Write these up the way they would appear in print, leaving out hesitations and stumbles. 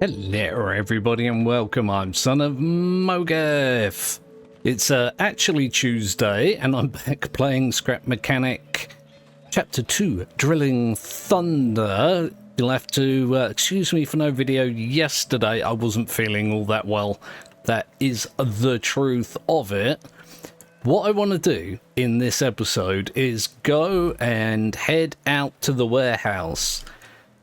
Hello everybody and welcome, I'm SonOfmowgef. It's actually Tuesday and I'm back playing Scrap Mechanic Chapter 2, Drilling Thunder. You'll have to excuse me for no video yesterday. I wasn't feeling all that well. That is the truth of it. What I want to do in this episode is go and head out to the warehouse.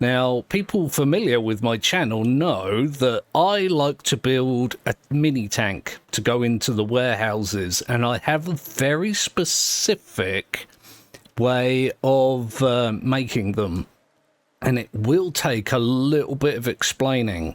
Now, people familiar with my channel know that I like to build a mini tank to go into the warehouses, and I have a very specific way of making them, and it will take a little bit of explaining.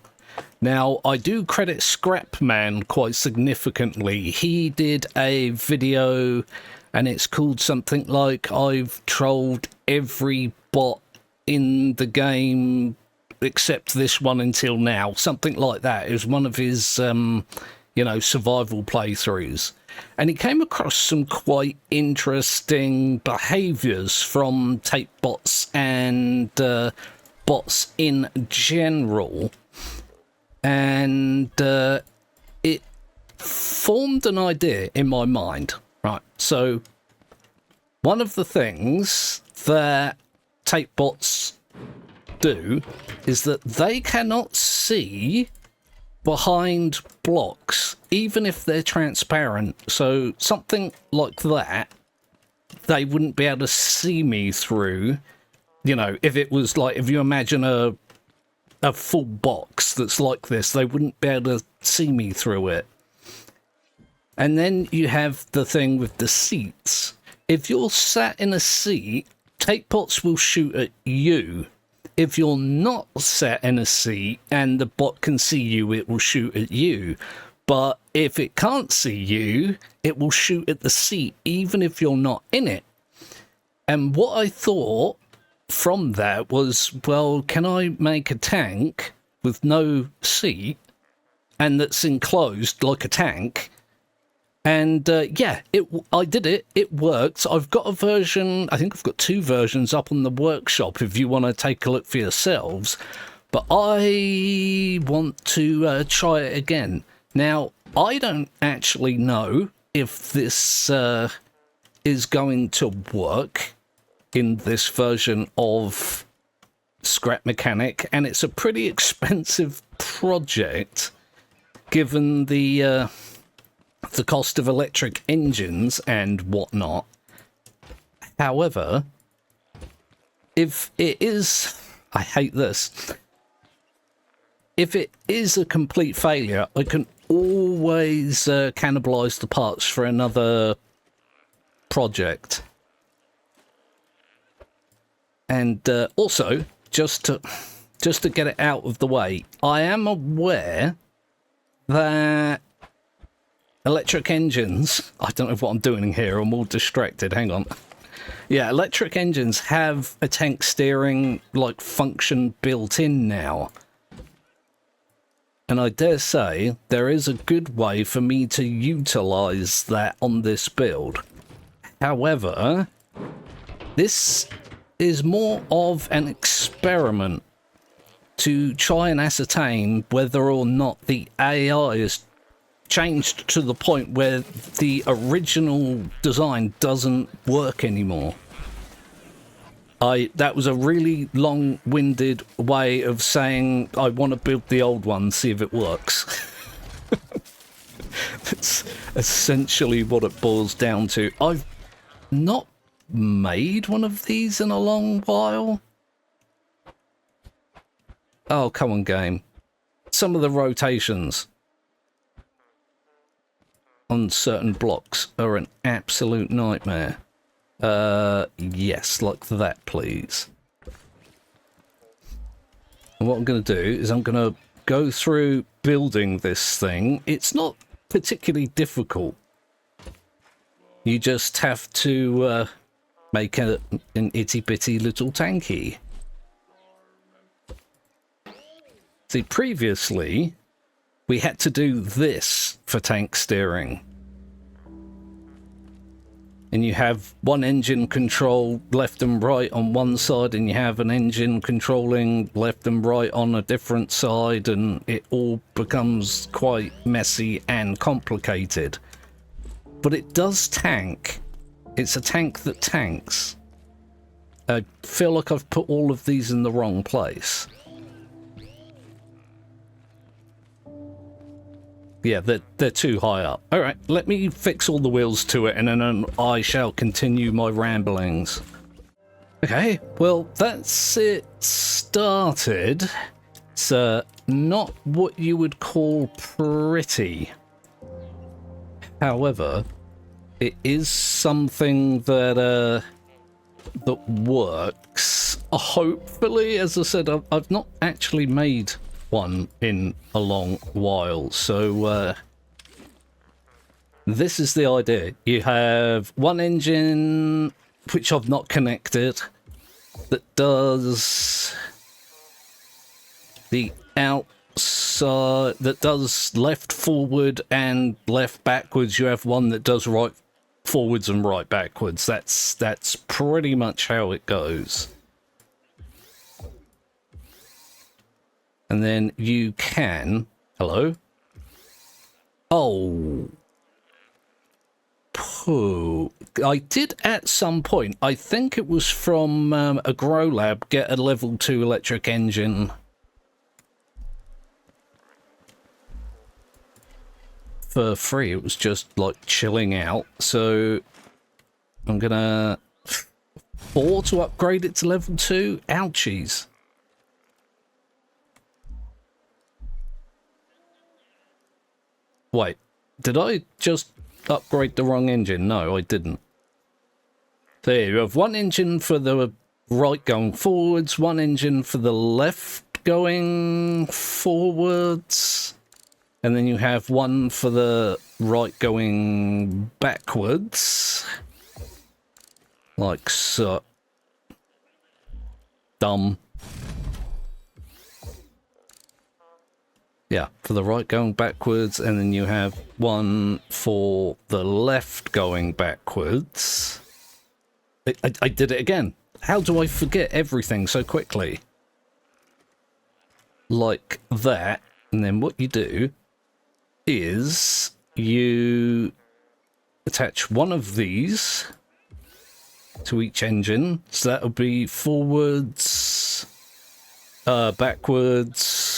Now, I do credit Scrapman quite significantly. He did a video, and it's called something like I've trolled every bot in the game except this one until now, something like that. It was one of his survival playthroughs, and he came across some quite interesting behaviors from tape bots and bots in general, and it formed an idea in my mind. Right, so one of the things that tape bots do is that they cannot see behind blocks, even if they're transparent. So something like that, they wouldn't be able to see me through. You know, if it was like, if you imagine a full box that's like this, they wouldn't be able to see me through it. And then you have the thing with the seats. If you're sat in a seat, tape bots will shoot at you. If you're not sat in a seat and the bot can see you, it will shoot at you. But if it can't see you, it will shoot at the seat, even if you're not in it. And what I thought from that was, well, can I make a tank with no seat and that's enclosed like a tank? And yeah, I did it. It worked. I've got a version, I think I've got 2 versions up on the workshop if you want to take a look for yourselves. But I want to try it again. Now, I don't actually know if this is going to work in this version of Scrap Mechanic. And it's a pretty expensive project, given the cost of electric engines and whatnot. However, if it is, I hate this, if it is a complete failure, I can always cannibalize the parts for another project. And also, just to get it out of the way, I am aware that electric engines, I don't know what I'm doing here, I'm all distracted, hang on. Yeah, electric engines have a tank steering like function built in now. And I dare say there is a good way for me to utilize that on this build. However, this is more of an experiment to try and ascertain whether or not the AI is changed to the point where the original design doesn't work anymore. That was a really long-winded way of saying I want to build the old one, see if it works. That's essentially what it boils down to. I've not made one of these in a long while. Oh, come on, game. Some of the rotations on certain blocks are an absolute nightmare. Yes, like that, please. And what I'm going to do is I'm going to go through building this thing. It's not particularly difficult. You just have to make an itty-bitty little tanky. See, previously, we had to do this for tank steering. And you have one engine control left and right on one side, and you have an engine controlling left and right on a different side, and it all becomes quite messy and complicated. But it does tank. It's a tank that tanks. I feel like I've put all of these in the wrong place. Yeah, they're too high up. All right, let me fix all the wheels to it, and then I shall continue my ramblings. Okay, well, that's it started. It's not what you would call pretty. However, it is something that that works. Hopefully, as I said, I've not actually made one in a long while, so this is the idea. You have one engine which I've not connected that does the outside, that does left forward and left backwards. You have one that does right forwards and right backwards. That's pretty much how it goes. And then you can... Hello? Oh. Pooh. I did at some point, I think it was from a Grow Lab, get a level 2 electric engine. For free. It was just like chilling out. So I'm gonna... 4 to upgrade it to level 2? Ouchies. Wait, did I just upgrade the wrong engine? No, I didn't. There, you have one engine for the right going forwards, one engine for the left going forwards, and then you have one for the right going backwards. Like so. Dumb. Yeah, for the right going backwards, and then you have one for the left going backwards. I did it again. How do I forget everything so quickly? Like that, and then what you do is you attach one of these to each engine. So that would be forwards, backwards,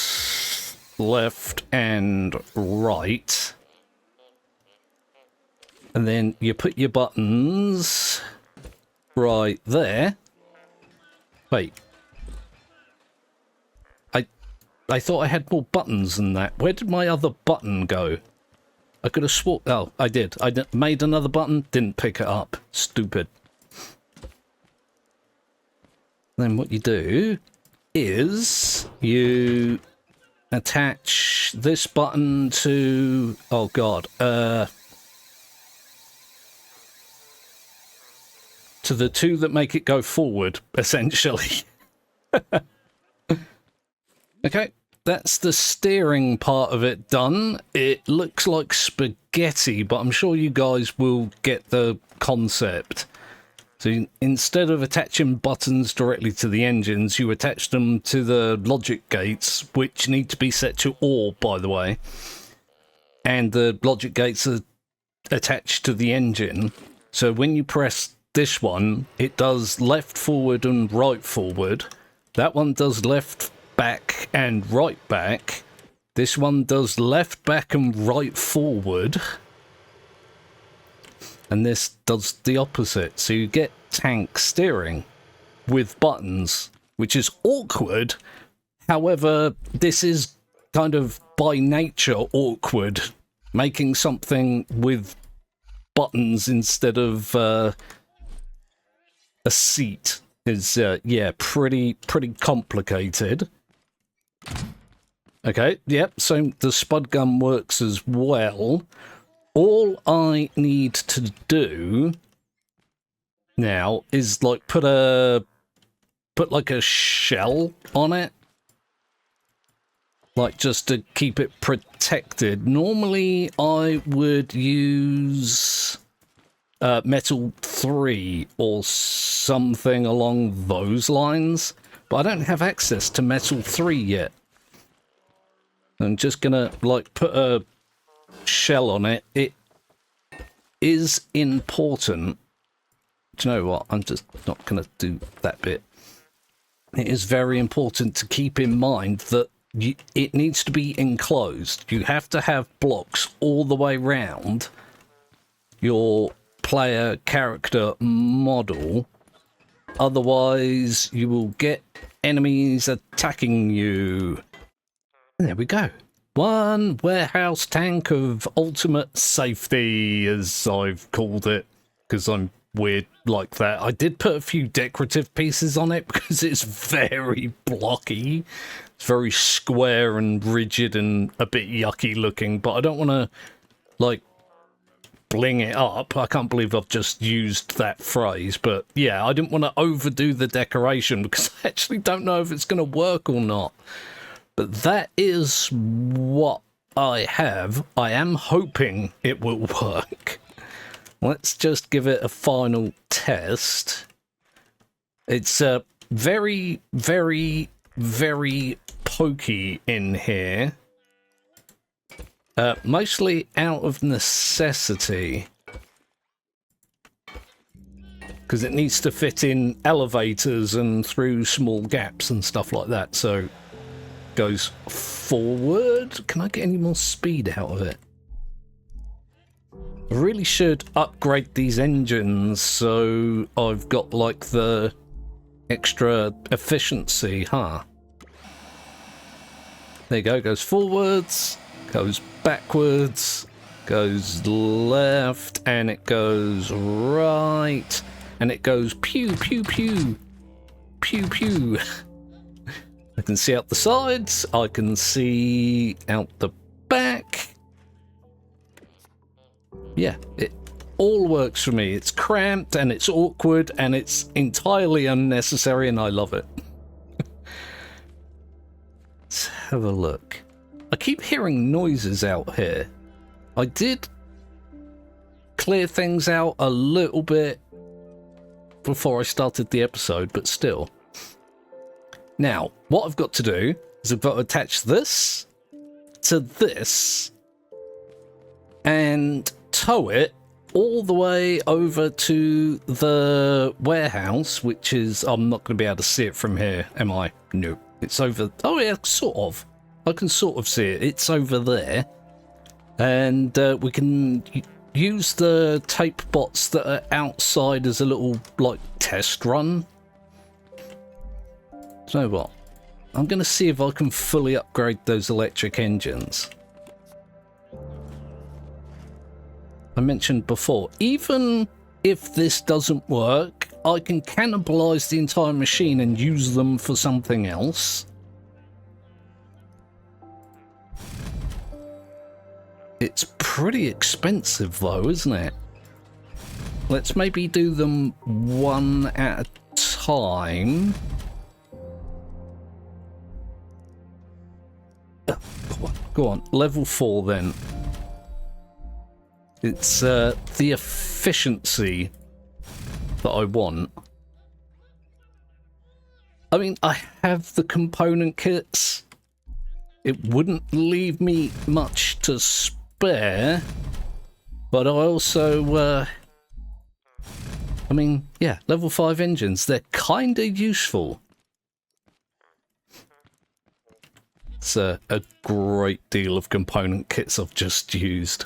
left and right, and then you put your buttons right there. Wait, I thought I had more buttons than that. Where did my other button go? I could have sworn... Oh, I did. Made another button, didn't pick it up. Stupid. Then what you do is you attach this button to... Oh, God. To the two that make it go forward, essentially. Okay, that's the steering part of it done. It looks like spaghetti, but I'm sure you guys will get the concept. So instead of attaching buttons directly to the engines, you attach them to the logic gates, which need to be set to OR, by the way. And the logic gates are attached to the engine. So when you press this one, it does left forward and right forward. That one does left back and right back. This one does left back and right forward. And this does the opposite. So you get tank steering with buttons, which is awkward. However, this is kind of by nature awkward. Making something with buttons instead of a seat is, yeah, pretty complicated. Okay, yep, so the spud gun works as well. All I need to do now is like put like a shell on it, like just to keep it protected. Normally I would use metal 3 or something along those lines, but I don't have access to metal 3 yet. I'm just gonna like put a shell on it. It is important. Do you know what? I'm just not gonna do that bit. It is very important to keep in mind that it needs to be enclosed. You have to have blocks all the way round your player character model, otherwise you will get enemies attacking you. And there we go. One warehouse tank of ultimate safety, as I've called it, because I'm weird like that. I did put a few decorative pieces on it because it's very blocky. It's very square and rigid and a bit yucky looking, but I don't want to like bling it up. I can't believe I've just used that phrase, but yeah, I didn't want to overdo the decoration because I actually don't know if it's going to work or not. But that is what I have. I am hoping it will work. Let's just give it a final test. It's very, very, very pokey in here. Mostly out of necessity. Because it needs to fit in elevators and through small gaps and stuff like that. So, goes forward. Can I get any more speed out of it? I really should upgrade these engines so I've got like the extra efficiency, huh? There you go, goes forwards, goes backwards, goes left, and it goes right, and it goes pew, pew, pew, pew, pew. I can see out the sides, I can see out the back. Yeah, it all works for me. It's cramped and it's awkward and it's entirely unnecessary and I love it. Let's have a look. I keep hearing noises out here. I did clear things out a little bit before I started the episode, but still. Now, what I've got to do is I've got to attach this to this and tow it all the way over to the warehouse, which is, I'm not going to be able to see it from here, am I? No. It's over, oh yeah, sort of. I can sort of see it. It's over there. And we can use the tape bots that are outside as a little, like, test run. You know what? I'm going to see if I can fully upgrade those electric engines. I mentioned before, even if this doesn't work, I can cannibalize the entire machine and use them for something else. It's pretty expensive though, isn't it? Let's maybe do them one at a time. Go on, level 4 then. It's the efficiency that I want. I mean, I have the component kits. It wouldn't leave me much to spare, but I also, I mean, yeah, level 5 engines, they're kind of useful. It's a great deal of component kits I've just used.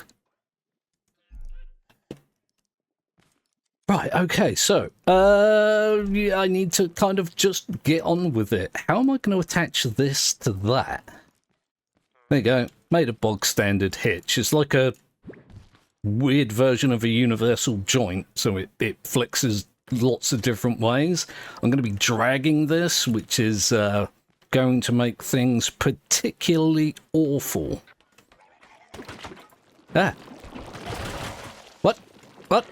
Right, okay, so, yeah, I need to kind of just get on with it. How am I going to attach this to that? There you go, made a bog standard hitch. It's like a weird version of a universal joint, so it flexes lots of different ways. I'm going to be dragging this, which is going to make things particularly awful. Ah. What? What?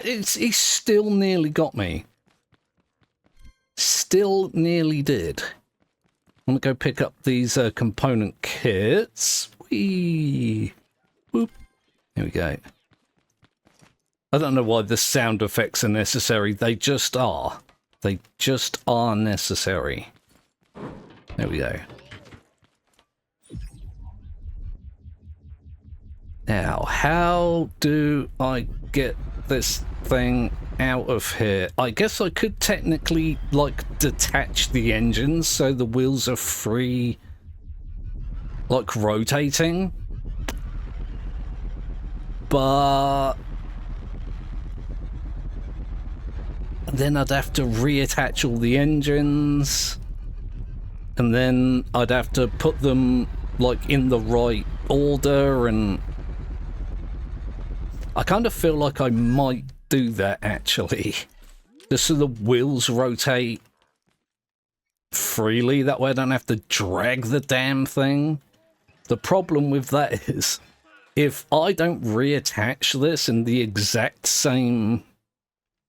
He still nearly got me. Still nearly did. I'm gonna go pick up these component kits. Whee! Whoop. Here we go. I don't know why the sound effects are necessary. They just are. They just are necessary. There we go. Now, how do I get this thing out of here? I guess I could technically, like, detach the engines so the wheels are free, like, rotating. But then I'd have to reattach all the engines, and then I'd have to put them, like, in the right order, and I kind of feel like I might do that, actually. Just so the wheels rotate freely, that way I don't have to drag the damn thing. The problem with that is, if I don't reattach this in the exact same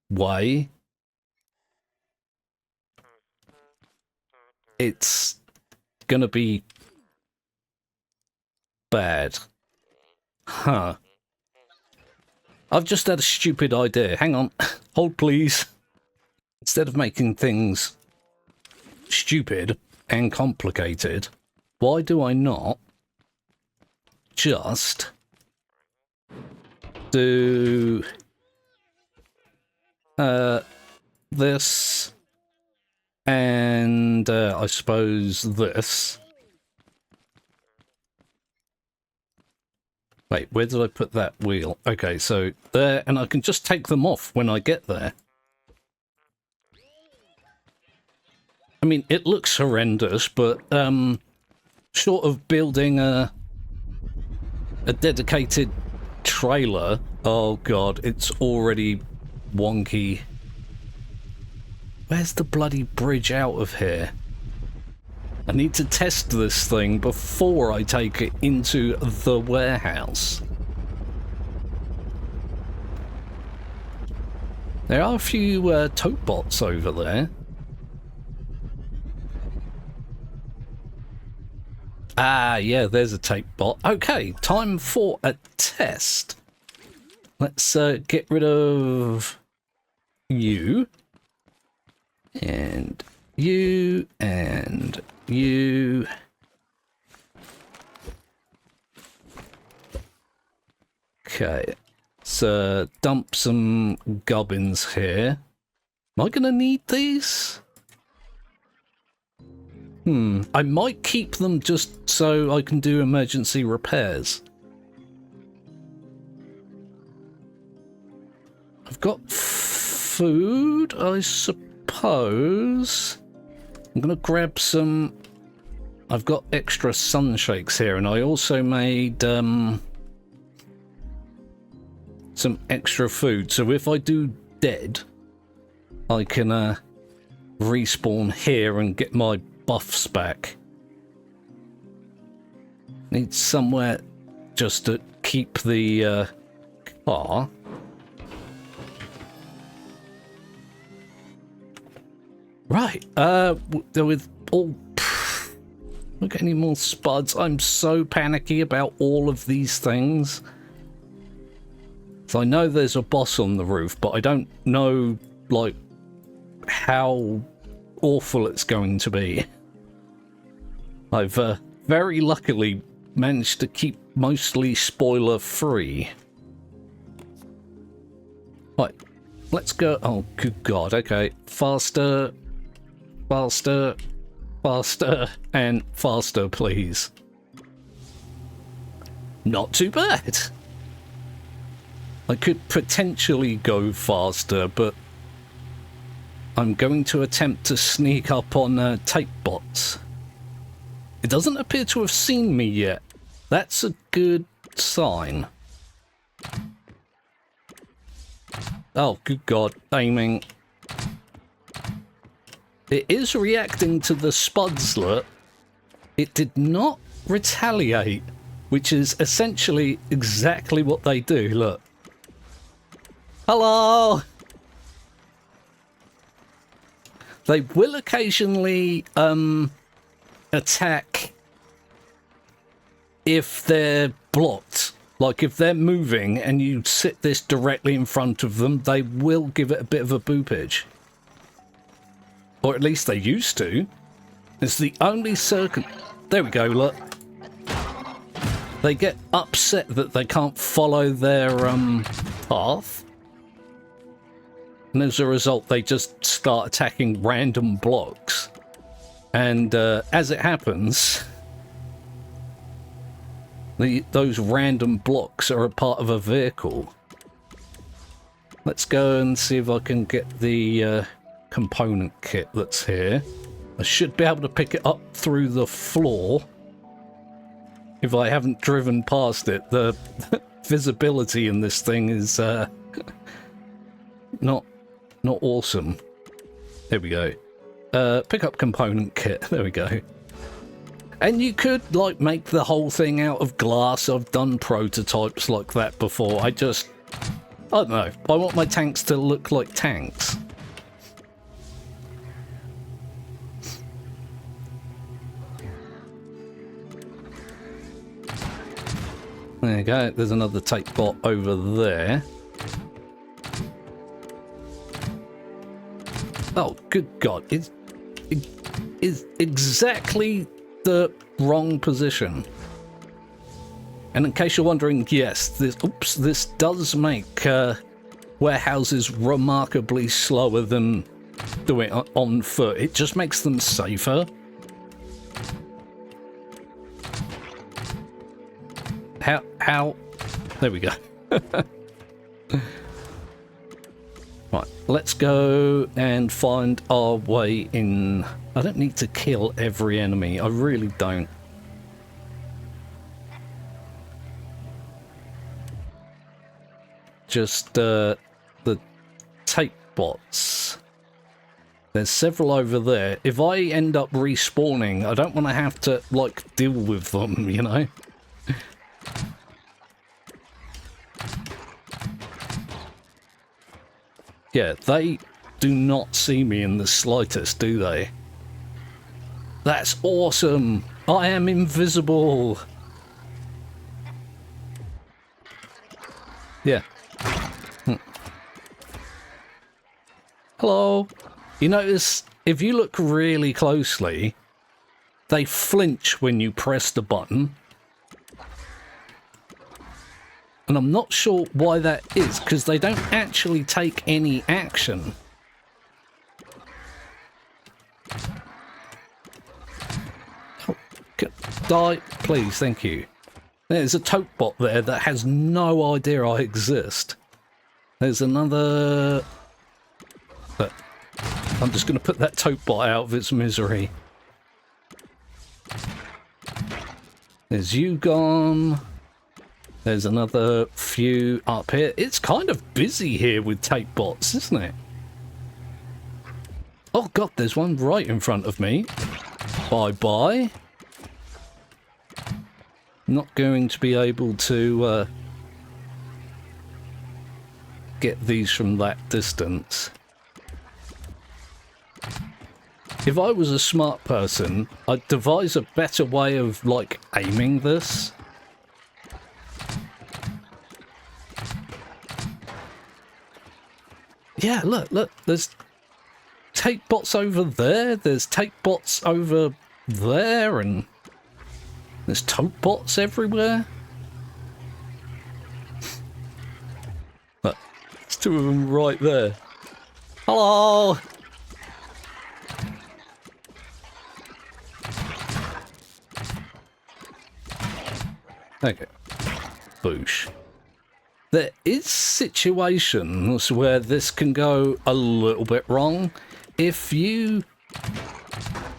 way, it's gonna be bad. Huh. I've just had a stupid idea. Hang on. Hold, please. Instead of making things stupid and complicated, why do I not just do this and I suppose this. Wait, where did I put that wheel? Okay, so there, and I can just take them off when I get there. I mean, it looks horrendous, but short of building a dedicated trailer, oh god, it's already wonky. Where's the bloody bridge out of here? I need to test this thing before I take it into the warehouse. There are a few tote bots over there. Ah, yeah, there's a tape bot. Okay, time for a test. Let's get rid of you. And you, and you. Okay, so dump some gubbins here. Am I gonna need these? I might keep them just so I can do emergency repairs. I've got food, I suppose. I'm gonna grab some. I've got extra sunshakes here, and I also made some extra food. So if I do dead, I can respawn here and get my buffs back. Need somewhere just to keep the car. Right, with all... Look at any more spuds. I'm so panicky about all of these things. So I know there's a boss on the roof, but I don't know, like, how awful it's going to be. I've very luckily managed to keep mostly spoiler-free. Right, let's go... Oh, good God, okay. Faster... Faster, faster, and faster, please. Not too bad. I could potentially go faster, but I'm going to attempt to sneak up on tape bots. It doesn't appear to have seen me yet. That's a good sign. Oh, good God, aiming. It is reacting to the spudslet. It did not retaliate, which is essentially exactly what they do. Look. Hello! They will occasionally attack if they're blocked Like, if they're moving and you sit this directly in front of them, they will give it a bit of a boopage. Or at least they used to. It's the only circuit... There we go, look. They get upset that they can't follow their path. And as a result, they just start attacking random blocks. And as it happens... those random blocks are a part of a vehicle. Let's go and see if I can get the component kit that's here. I should be able to pick it up through the floor if I haven't driven past it. The visibility in this thing is not awesome. There we go. Pick up component kit. There we go. And you could, like, make the whole thing out of glass. I've done prototypes like that before. I don't know. I want my tanks to look like tanks. There you go. There's another tape bot over there. Oh, good God. It's exactly the wrong position. And in case you're wondering, yes, this does make warehouses remarkably slower than doing it on foot. It just makes them safer. How? There we go. Right, let's go and find our way in. I don't need to kill every enemy. I really don't. Just the tape bots. There's several over there. If I end up respawning, I don't want to have to, like, deal with them, you know? Yeah, they do not see me in the slightest, do they? That's awesome! I am invisible! Yeah. Hello! You notice, if you look really closely, they flinch when you press the button. And I'm not sure why that is, because they don't actually take any action. Oh, die, please, thank you. There's a tote bot there that has no idea I exist. There's another... But I'm just going to put that tote bot out of its misery. There's you gone. There's another few up here. It's kind of busy here with tape bots, isn't it? Oh God, there's one right in front of me. Bye-bye. Not going to be able to get these from that distance. If I was a smart person, I'd devise a better way of, like, aiming this. Yeah, look, there's tape bots over there, there's tape bots over there, and there's tote bots everywhere. Look, there's two of them right there. Hello! Okay. Boosh. There is situations where this can go a little bit wrong. If you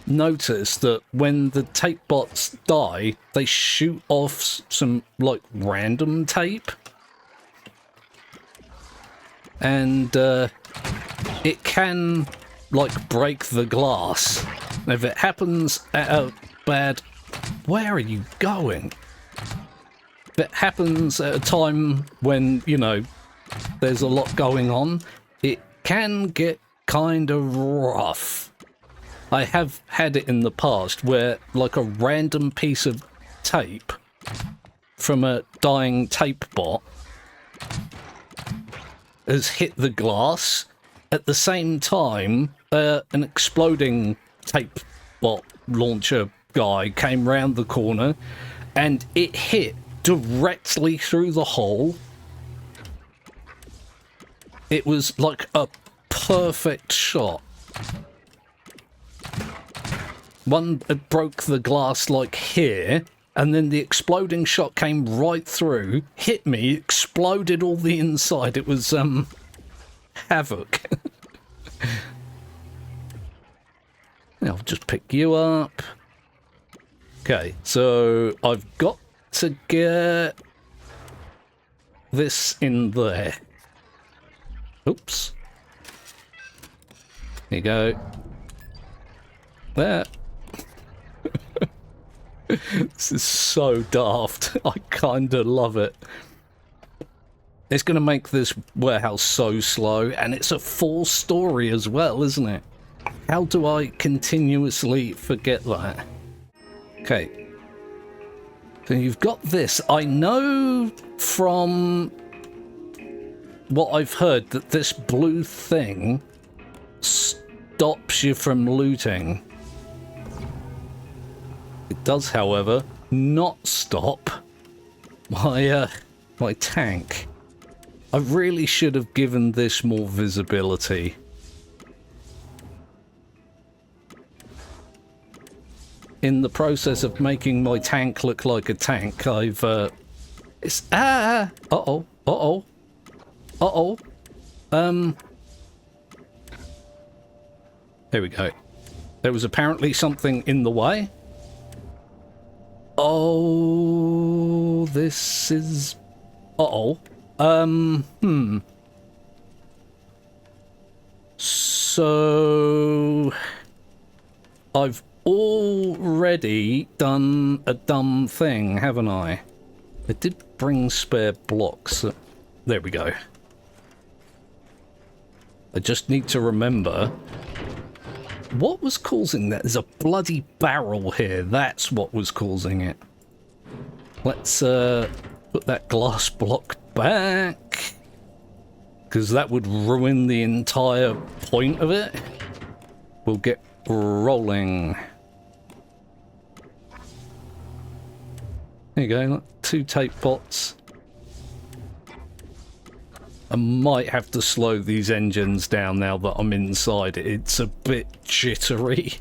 notice that when the tape bots die, they shoot off some, like, random tape. And it can, like, break the glass. If it happens at a bad... Where are you going? If it happens at a time when, you know, there's a lot going on, it can get kind of rough. I have had it in the past where, like, a random piece of tape from a dying tape bot has hit the glass. At the same time, an exploding tape bot launcher guy came round the corner and it hit directly through the hole. It was like a perfect shot. One broke the glass like here, and then the exploding shot came right through, hit me, exploded all the inside. It was havoc. I'll just pick you up. Okay, so I've got to get this in there. Oops. There you go. There. This is so daft. I kinda love it. It's gonna make this warehouse so slow, and it's a 4-story as well, isn't it? How do I continuously forget that? Okay. So you've got this. I know from what I've heard that this blue thing stops you from looting. It does, however, not stop my tank. I really should have given this more visibility. In the process of making my tank look like a tank, I've it's uh-oh. There we go. There was apparently something in the way. Oh, this is... So... I've already done a dumb thing, haven't I? I did bring spare blocks. There we go. I just need to remember... What was causing that? There's a bloody barrel here. That's what was causing it. Let's put that glass block back, because that would ruin the entire point of it. We'll get rolling. There you go. Look, 2 tape bots. I might have to slow these engines down now that I'm inside. It's a bit jittery.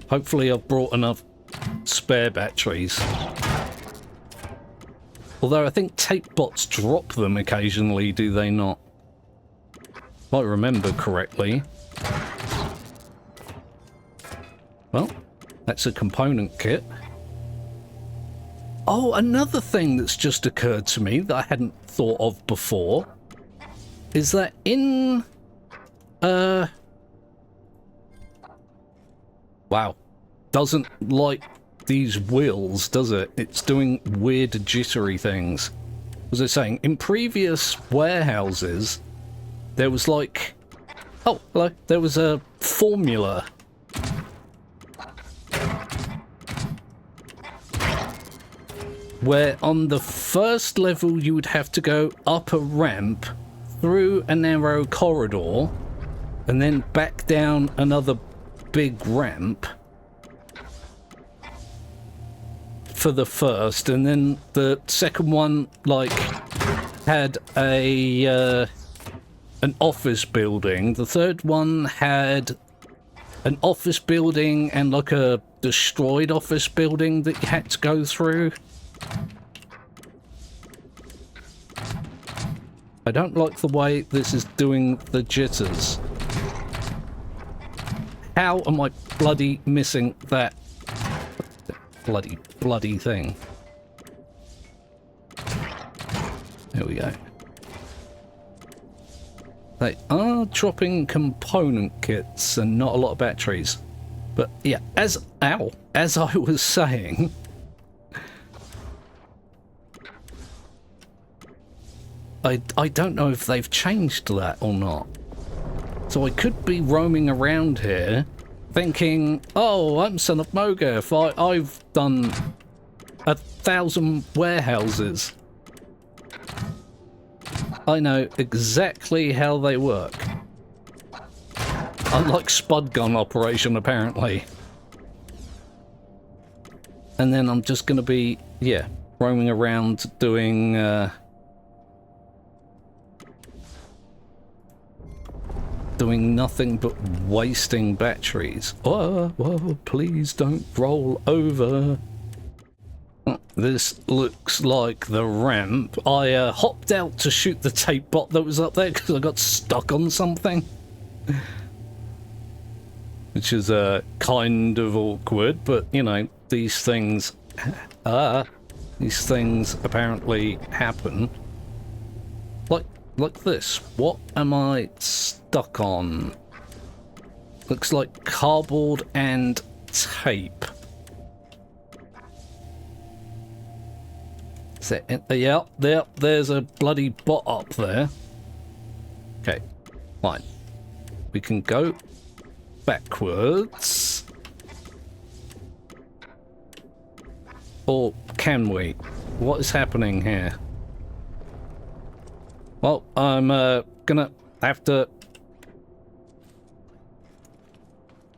Hopefully I've brought enough spare batteries. Although I think tape bots drop them occasionally, do they not? If I remember correctly. Well, that's a component kit. Oh, another thing that's just occurred to me that I hadn't thought of before is that in... Wow. Doesn't like these wheels, does it? It's doing weird jittery things. As I was saying, in previous warehouses, there was like... Oh, hello. There was a formula. Where on the first level you would have to go up a ramp, through a narrow corridor, and then back down another big ramp for the first, and then the second one like had a an office building. The third one had an office building and like a destroyed office building that you had to go through. I don't like the way this is doing the jitters. How am I bloody missing that bloody thing? There we go. They are dropping component kits and not a lot of batteries. But yeah, as I was saying, I don't know if they've changed that or not. So I could be roaming around here thinking, oh, I'm SonOfmowgef. I've done 1,000 warehouses. I know exactly how they work. Unlike spud gun operation, apparently. And then I'm just going to be, yeah, roaming around doing... doing nothing but wasting batteries. Oh, whoa, please don't roll over. This looks like the ramp. I hopped out to shoot the tape bot that was up there because I got stuck on something. Which is kind of awkward, but you know, these things apparently happen. Like this. What am I stuck on? Looks like cardboard and tape. Is that it? Yep, there's a bloody bot up there. Okay, fine. We can go backwards. Or can we? What is happening here? Well, I'm gonna have to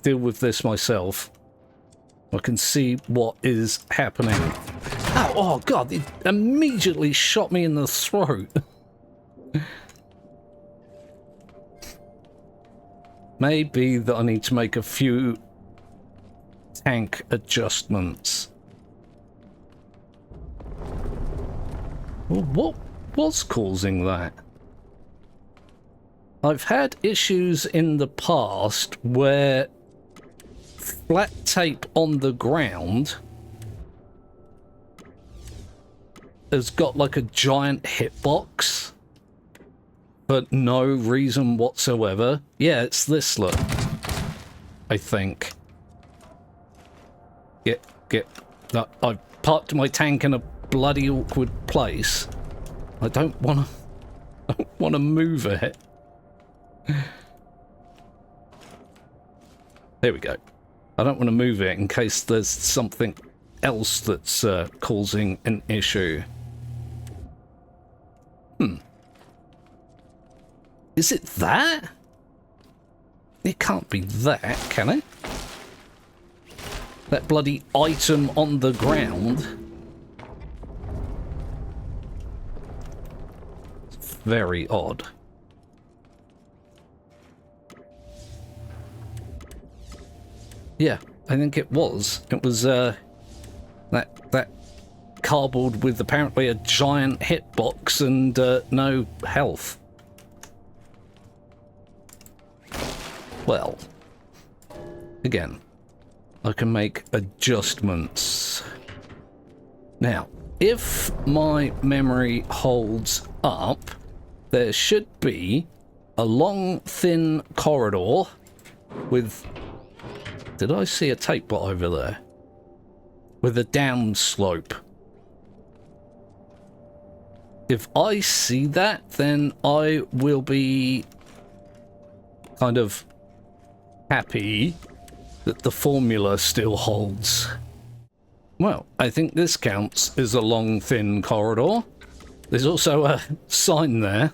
deal with this myself. I can see what is happening. Oh god, it immediately shot me in the throat. Maybe that I need to make a few tank adjustments. Well, what was causing that? I've had issues in the past where flat tape on the ground has got like a giant hitbox for no reason whatsoever. Yeah, it's this look, I think. I've parked my tank in a bloody awkward place. I don't want to move it. There we go. I don't want to move it in case there's something else that's causing an issue. Is it that? It can't be that, can it? That bloody item on the ground. It's very odd. Yeah, I think it was. It was that cardboard with apparently a giant hitbox and no health. Well, again, I can make adjustments. Now, if my memory holds up, there should be a long, thin corridor with... Did I see a tape bot over there? With a down slope. If I see that, then I will be kind of happy that the formula still holds. Well, I think this counts as a long, thin corridor. There's also a sign there.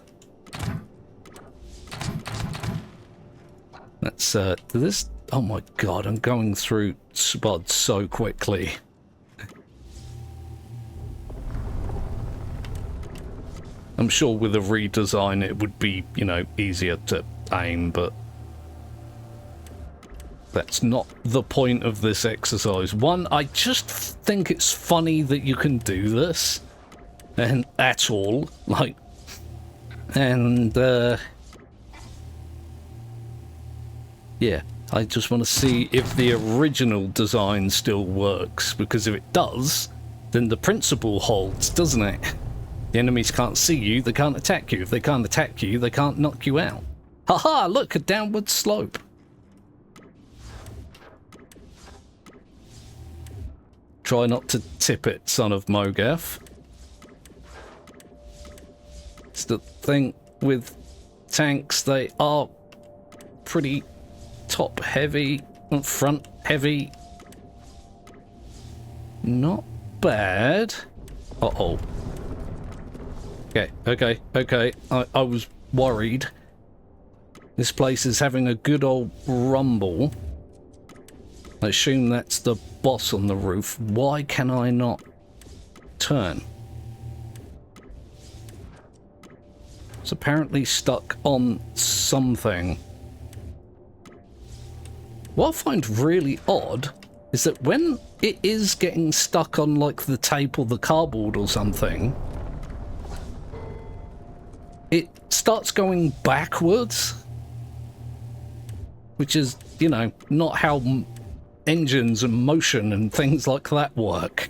That's, this... Oh my god, I'm going through spud so quickly. I'm sure with a redesign it would be, you know, easier to aim, but that's not the point of this exercise. One, I just think it's funny that you can do this, and at all, like, and, yeah. I just want to see if the original design still works, because if it does, then the principle holds, doesn't it? The enemies can't see you, they can't attack you. If they can't attack you, they can't knock you out. Haha, look, a downward slope. Try not to tip it, SonOfmowgef. It's the thing with tanks, they are pretty top heavy. Front heavy. Not bad. Uh-oh. Okay. I was worried. This place is having a good old rumble. I assume that's the boss on the roof. Why can I not turn? It's apparently stuck on something. What I find really odd is that when it is getting stuck on like the tape or the cardboard or something, it starts going backwards, which is, you know, not how engines and motion and things like that work.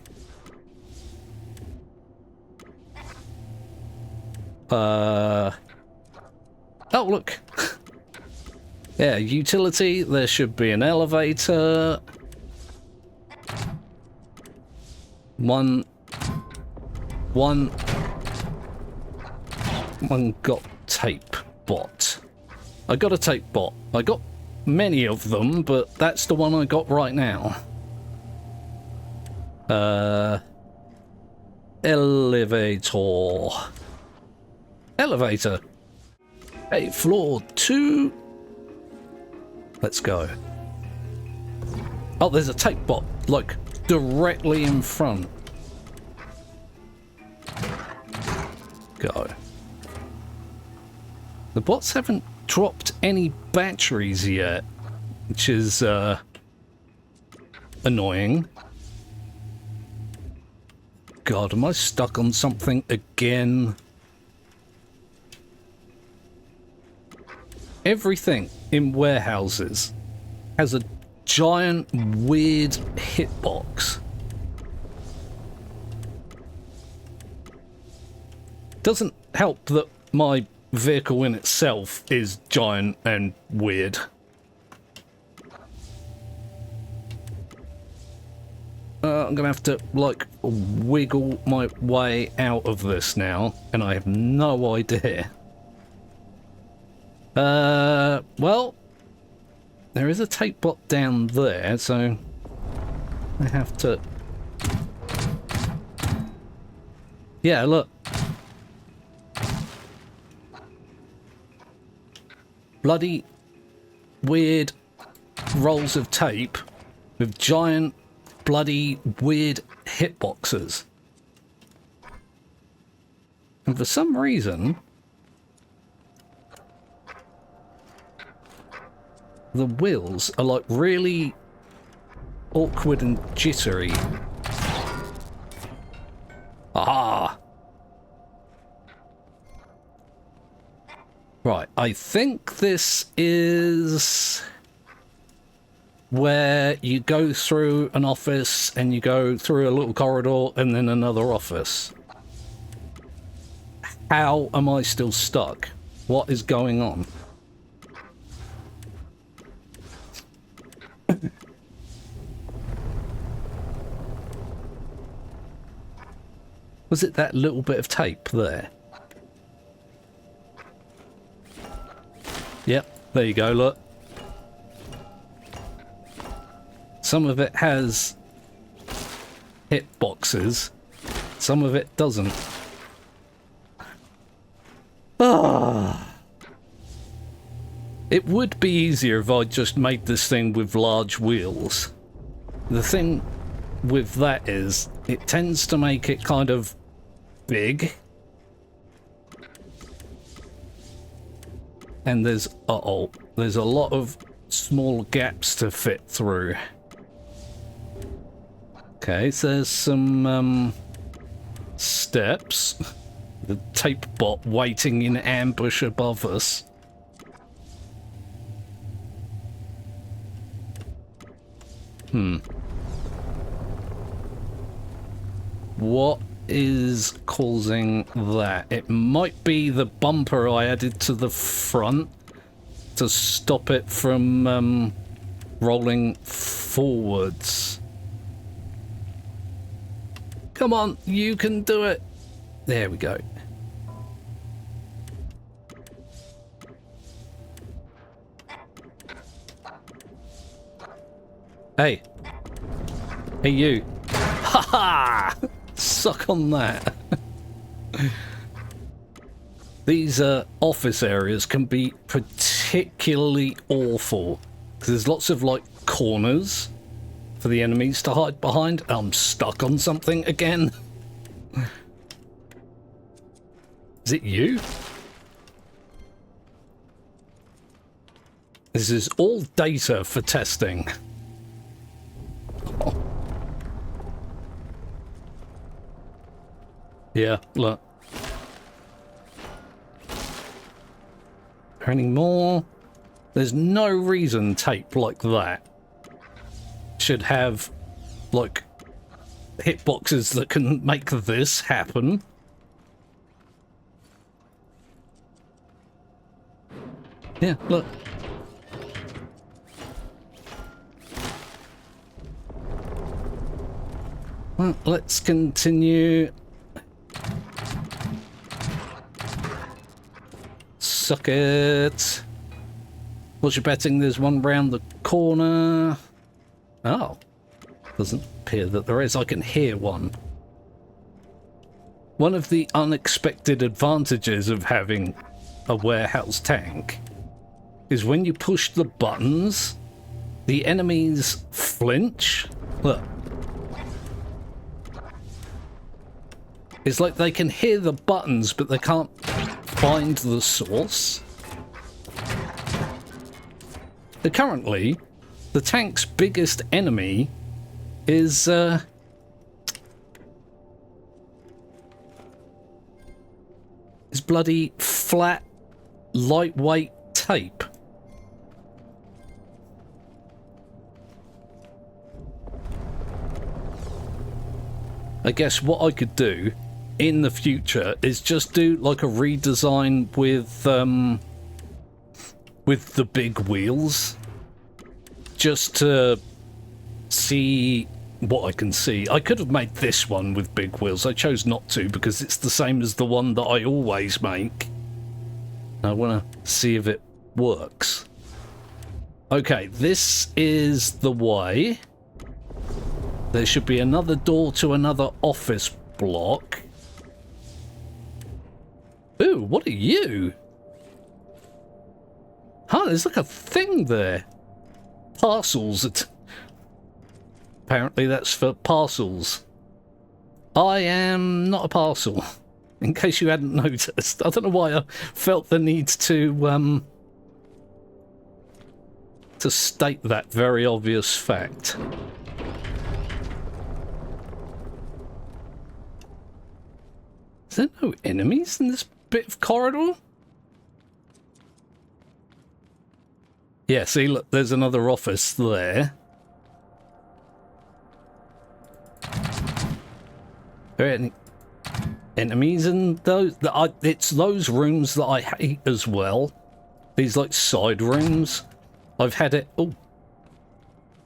Oh, look. Yeah, utility. There should be an elevator. One got tape bot. I got a tape bot. I got many of them, but that's the one I got right now. Elevator. Elevator. Hey, floor 2. Let's go. Oh, there's a tape bot, like, directly in front. Go. The bots haven't dropped any batteries yet, which is, annoying. God, am I stuck on something again? Everything in warehouses has a giant, weird hitbox. Doesn't help that my vehicle in itself is giant and weird. I'm gonna have to, like, wiggle my way out of this now, and I have no idea. Well, there is a tape bot down there, so I have to... Yeah, look. Bloody weird rolls of tape with giant bloody weird hitboxes. And for some reason, the wheels are like really awkward and jittery. Ah! Right, I think this is where you go through an office and you go through a little corridor and then another office. How am I still stuck? What is going on? Was it that little bit of tape there? Yep, there you go, look. Some of it has hitboxes, some of it doesn't. Ah. It would be easier if I just made this thing with large wheels. The thing with that is, it tends to make it kind of big. And there's, there's a lot of small gaps to fit through. Okay, so there's some steps. The tape bot waiting in ambush above us. What is causing that? It might be the bumper I added to the front to stop it from rolling forwards. Come on, you can do it. There we go. Hey. Hey, you. Ha ha! Suck on that. These office areas can be particularly awful because there's lots of like corners for the enemies to hide behind. I'm stuck on something again. Is it you? This is all data for testing. Oh. Yeah, look. Any more? There's no reason tape like that should have, like, hitboxes that can make this happen. Yeah, look. Well, let's continue. Suck it. What's your betting? There's one round the corner. Oh. Doesn't appear that there is. I can hear one. One of the unexpected advantages of having a warehouse tank is when you push the buttons, the enemies flinch. Look. It's like they can hear the buttons, but they can't find the source. Currently, the tank's biggest enemy is bloody flat, lightweight tape. I guess what I could do in the future is just do like a redesign with the big wheels, just to see what I can see. I could have made this one with big wheels. I chose not to because it's the same as the one that I always make. I want to see if it works. Okay, this is the way. There should be another door to another office block. Ooh, what are you? Huh, there's like a thing there. Parcels. Apparently that's for parcels. I am not a parcel, in case you hadn't noticed. I don't know why I felt the need to state that very obvious fact. Is there no enemies in this bit of corridor? Yeah, see, look, there's another office there. Are there any enemies in those? It's those rooms that I hate as well. These, like, side rooms. I've had it... Oh.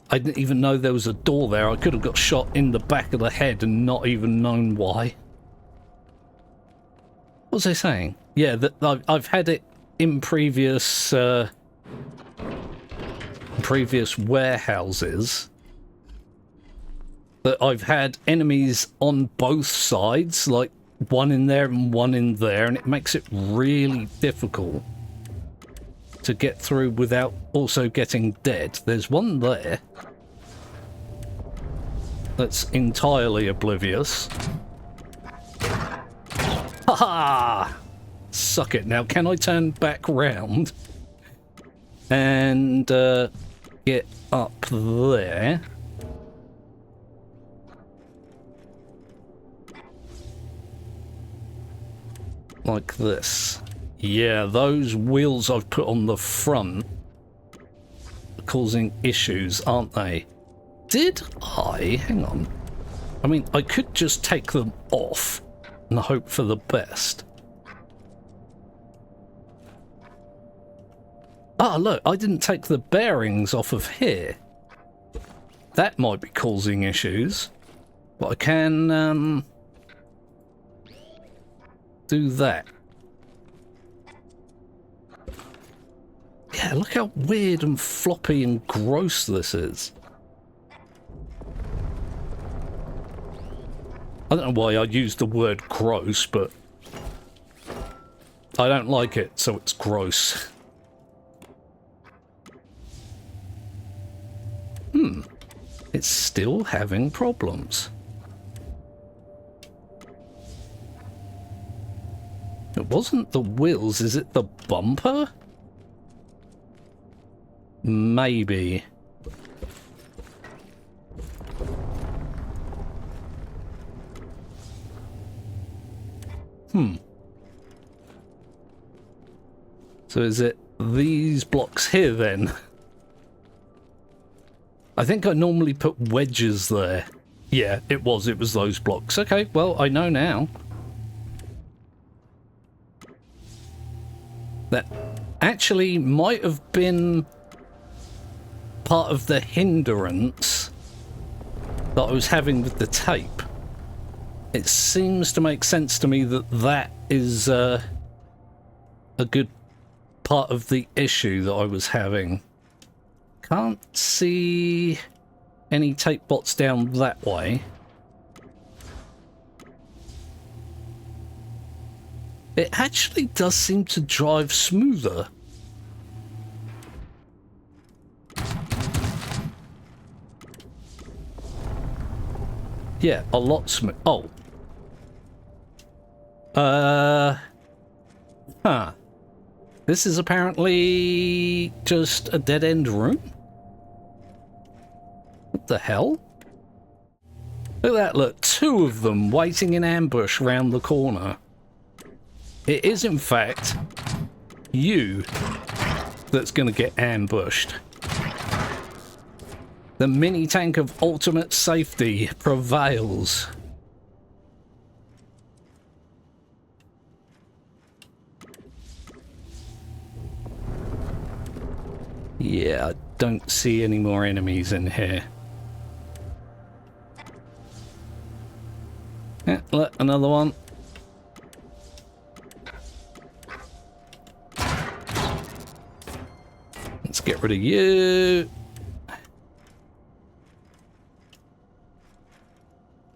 I didn't even know there was a door there. I could have got shot in the back of the head and not even known why. What was I saying? Yeah, that I've had it in previous warehouses. That I've had enemies on both sides, like one in there and one in there, and it makes it really difficult to get through without also getting dead. There's one there that's entirely oblivious. Haha! Suck it. Now, can I turn back round and get up there? Like this. Yeah, those wheels I've put on the front are causing issues, aren't they? Did I? Hang on. I mean, I could just take them off and hope for the best. Ah, look, I didn't take the bearings off of here. That might be causing issues. But I can, do that. Yeah, look how weird and floppy and gross this is. I don't know why I used the word gross, but I don't like it, so it's gross. It's still having problems. It wasn't the wheels, is it the bumper? Maybe. So is it these blocks here then? I think I normally put wedges there. Yeah, it was those blocks. Okay, well, I know now. That actually might have been part of the hindrance that I was having with the tape. It seems to make sense to me that that is a good part of the issue that I was having. Can't see any tape bots down that way. It actually does seem to drive smoother. Yeah, a lot smooth. Oh. Huh. This is apparently just a dead-end room? What the hell? Look at that, look. 2 of them waiting in ambush round the corner. It is, in fact, you that's going to get ambushed. The mini-tank of ultimate safety prevails. Yeah, I don't see any more enemies in here. Yeah, look, another one. Let's get rid of you.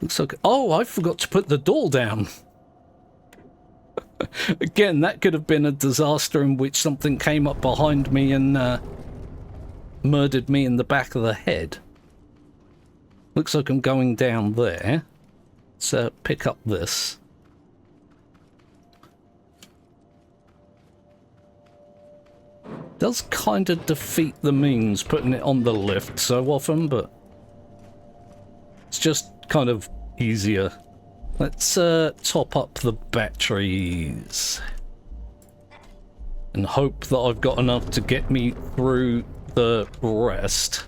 Looks like... Oh, I forgot to put the door down. Again, that could have been a disaster in which something came up behind me and murdered me in the back of the head. Looks like I'm going down there. So pick up this. Does kind of defeat the means putting it on the lift so often, but it's just kind of easier. Let's top up the batteries and hope that I've got enough to get me through the rest.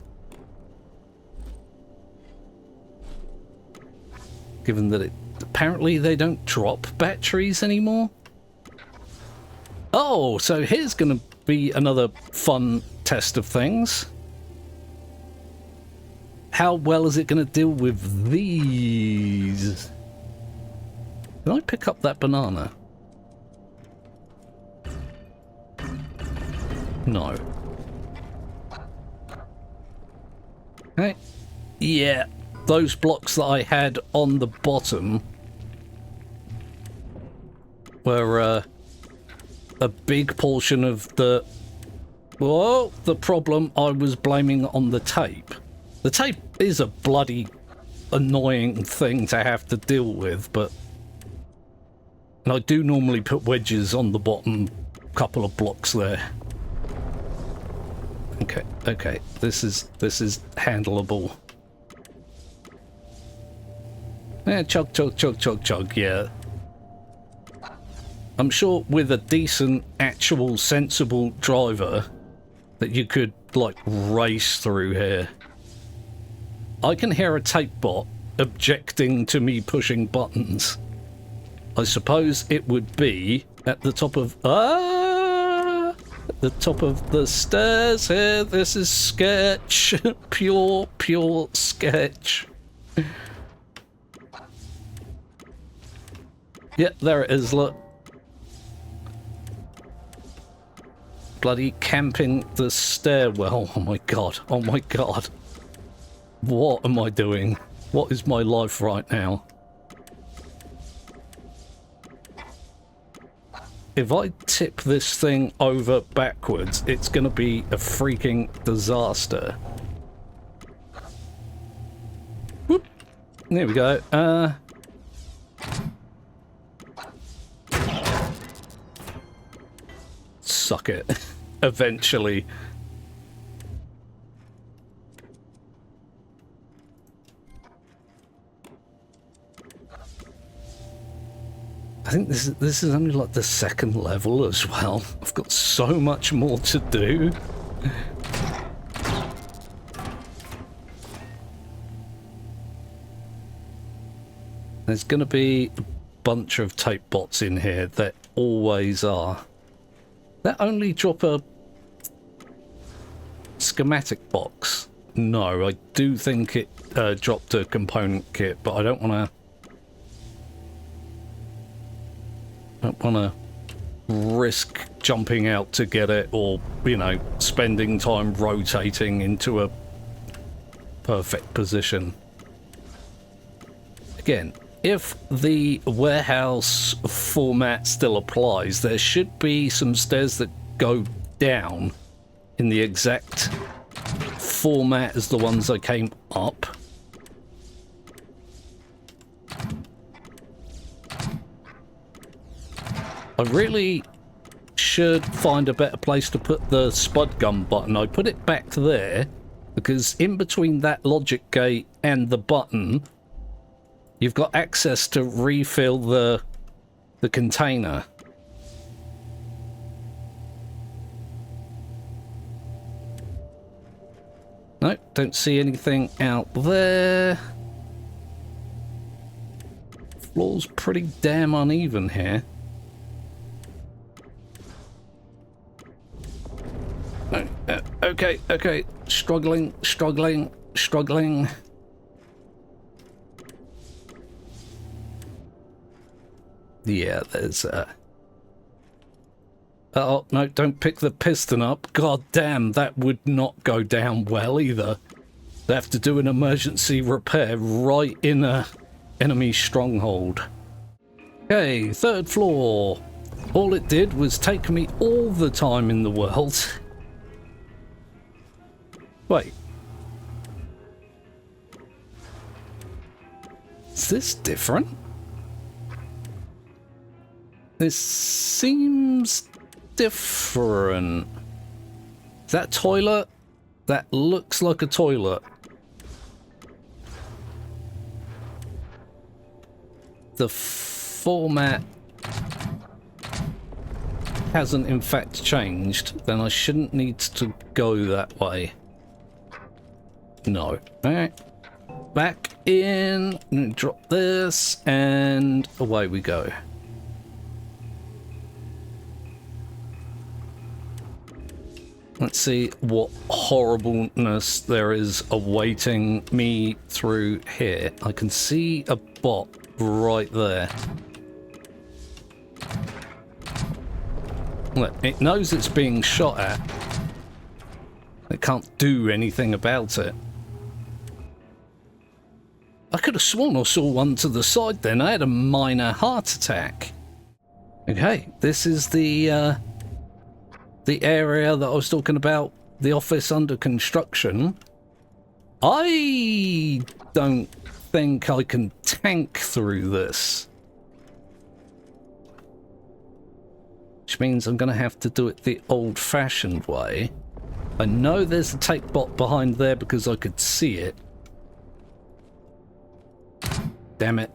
Given that apparently they don't drop batteries anymore. Oh, so here's gonna be another fun test of things. How well is it gonna deal with these? Can I pick up that banana? No. Okay. Yeah, those blocks that I had on the bottom were a big portion of the... Well, the problem I was blaming on the tape. The tape is a bloody annoying thing to have to deal with, but... And I do normally put wedges on the bottom couple of blocks there. Okay, okay, this is handleable. Yeah, chug, chug, chug, chug, chug, yeah. I'm sure with a decent, actual, sensible driver that you could, like, race through here. I can hear a tape bot objecting to me pushing buttons. I suppose it would be at the top of... at the top of the stairs here. This is sketch. Pure sketch. Yeah, there it is, look. Bloody camping the stairwell. Oh my god. Oh my god. What am I doing? What is my life right now? if I tip this thing over backwards, it's going to be a freaking disaster. Whoop. There we go. Suck it. Eventually. I think this is only like the second level as well. I've got so much more to do. There's going to be a bunch of tape bots in here. There always are. That only drop a schematic box. No, I do think it dropped a component kit, but I don't want to risk jumping out to get it, or, you know, spending time rotating into a perfect position. Again, if the warehouse format still applies, there should be some stairs that go down in the exact format as the ones I came up. I really should find a better place to put the spud gun button. I put it back there because in between that logic gate and the button, you've got access to refill the container. No, don't see anything out there. Floor's pretty damn uneven here. Okay. Struggling. Yeah, there's oh, no, don't pick the piston up. God damn, that would not go down well either. They have to do an emergency repair right in a enemy stronghold. Okay, third floor. All it did was take me all the time in the world. Wait. Is this different? This seems different. Is that a toilet? That looks like a toilet. The format hasn't in fact changed, then I shouldn't need to go that way. No. Alright. Back in, drop this, and away we go. Let's see what horribleness there is awaiting me through here. I can see a bot right there. Look, it knows it's being shot at. It can't do anything about it. I could have sworn I saw one to the side then. I had a minor heart attack. Okay, this is the area that I was talking about, the office under construction. I don't think I can tank through this. Which means I'm going to have to do it the old-fashioned way. I know there's a tape bot behind there because I could see it. Damn it.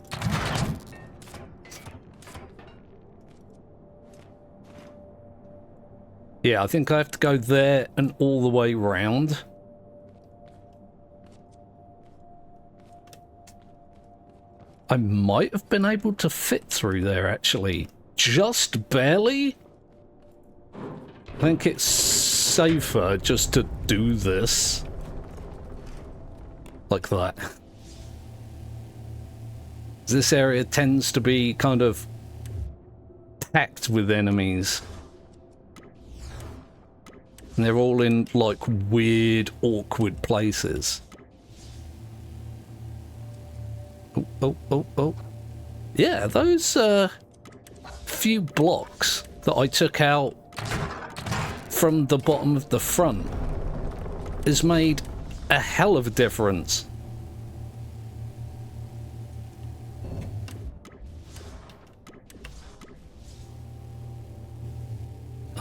Yeah, I think I have to go there and all the way round. I might have been able to fit through there, actually. Just barely. I think it's safer just to do this. Like that. This area tends to be kind of packed with enemies. And they're all in, like, weird, awkward places. Oh. Yeah, those, few blocks that I took out from the bottom of the front has made a hell of a difference.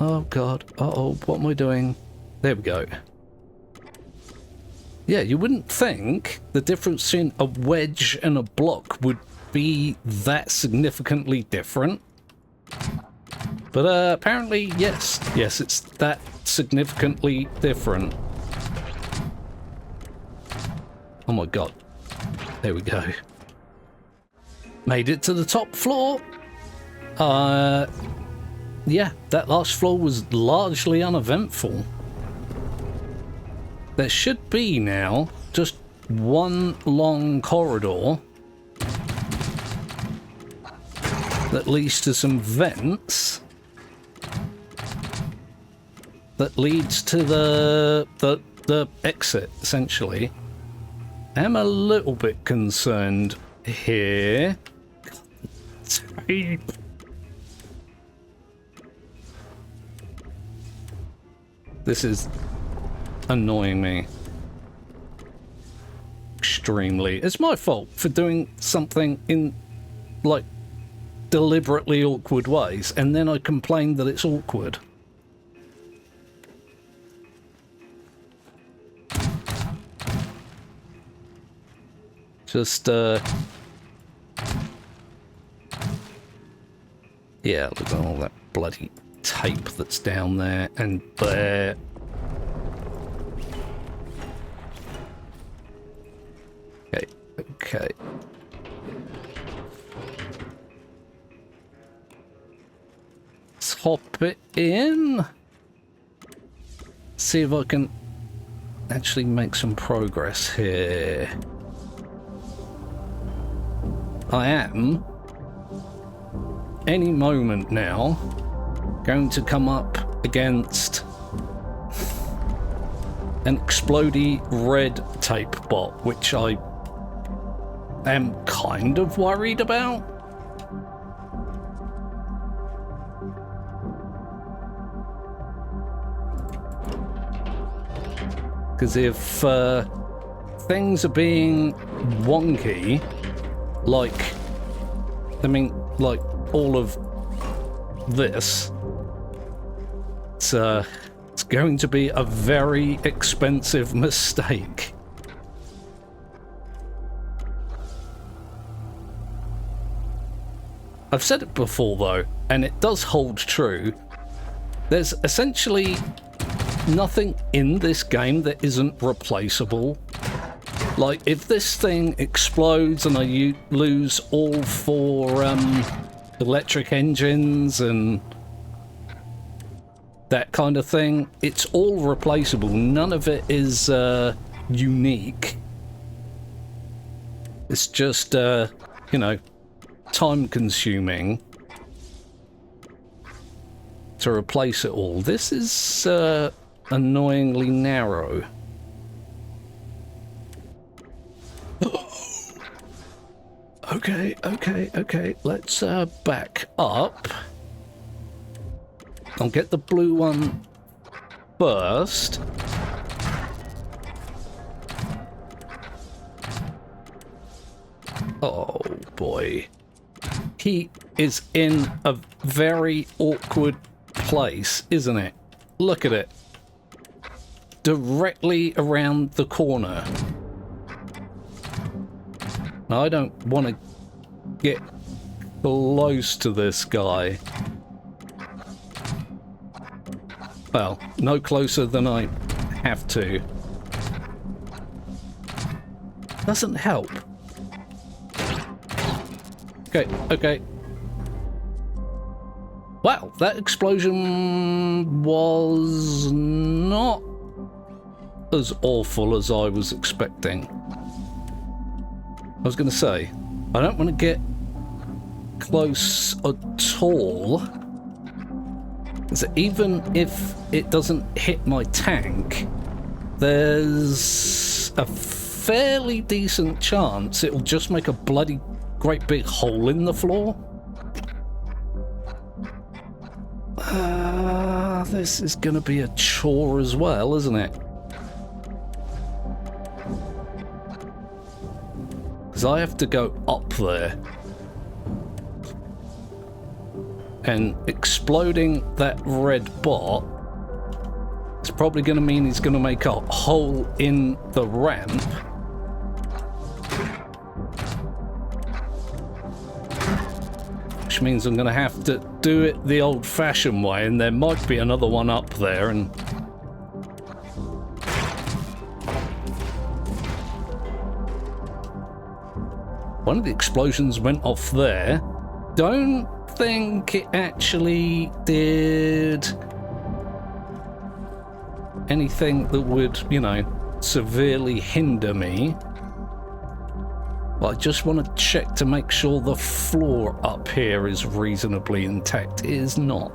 Oh god, uh-oh, what am I doing? There we go. Yeah, you wouldn't think the difference between a wedge and a block would be that significantly different. But apparently, yes. Yes, it's that significantly different. Oh my god. There we go. Made it to the top floor. Yeah, that last floor was largely uneventful. There should be now just one long corridor that leads to some vents that leads to the exit, essentially. I'm a little bit concerned here. Tape. This is annoying me extremely. It's my fault for doing something in, like, deliberately awkward ways, and then I complain that it's awkward. Just, yeah, look at all that bloody tape that's down there and there. Okay. Let's hop it in. See if I can actually make some progress here. I am, any moment now, going to come up against an explodey red tape bot, which I am kind of worried about. Because if things are being wonky, like, I mean, like all of this, it's going to be a very expensive mistake. I've said it before though, and it does hold true. There's essentially nothing in this game that isn't replaceable. Like, if this thing explodes and I lose all 4 electric engines and that kind of thing, it's all replaceable. None of it is unique. It's just, you know, time consuming to replace it all. This is annoyingly narrow. Okay. Let's back up. I'll get the blue one first. Oh boy. He is in a very awkward place, isn't it? Look at it. Directly around the corner. Now, I don't want to get close to this guy. Well, no closer than I have to. Doesn't help. Okay. Wow, that explosion was not as awful as I was expecting. I was going to say, I don't want to get close at all. So even if it doesn't hit my tank, there's a fairly decent chance it'll just make a bloody great big hole in the floor. This is going to be a chore as well, isn't it? Because I have to go up there. And exploding that red bot is probably going to mean he's going to make a hole in the ramp. Which means I'm going to have to do it the old-fashioned way, and there might be another one up there, and... One of the explosions went off there. Don't think it actually did anything that would, you know, severely hinder me. But I just want to check to make sure the floor up here is reasonably intact. It is not.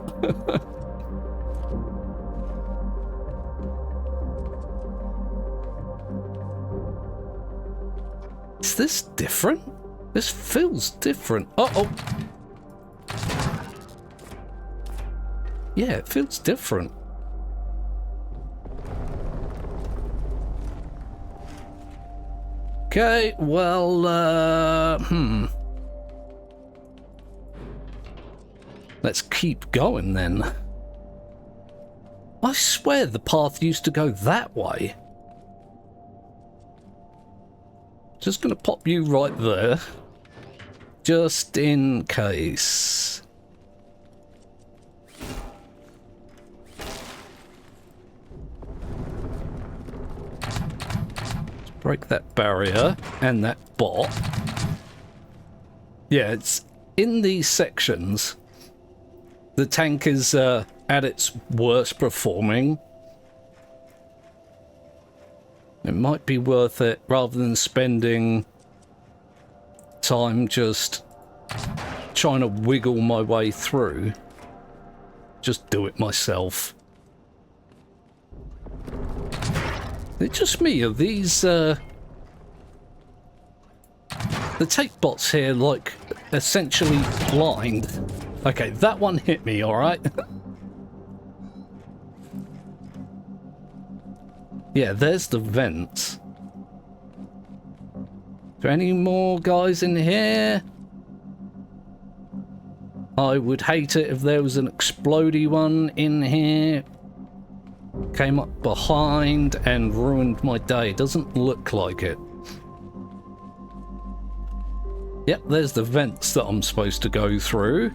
Is this different? This feels different. Uh-oh. Yeah, it feels different. Okay, well, let's keep going then. I swear the path used to go that way. Just gonna pop you right there. Just in case. Break that barrier and that bot. Yeah, it's in these sections. The tank is at its worst performing. It might be worth it rather than spending time just trying to wiggle my way through. Just do it myself. Is it just me? Are these, the tape bots here, like, essentially blind? Okay, that one hit me, alright? Yeah, there's the vents. Is there any more guys in here? I would hate it if there was an explodey one in here. Came up behind and ruined my day. Doesn't look like it. Yep, there's the vents that I'm supposed to go through.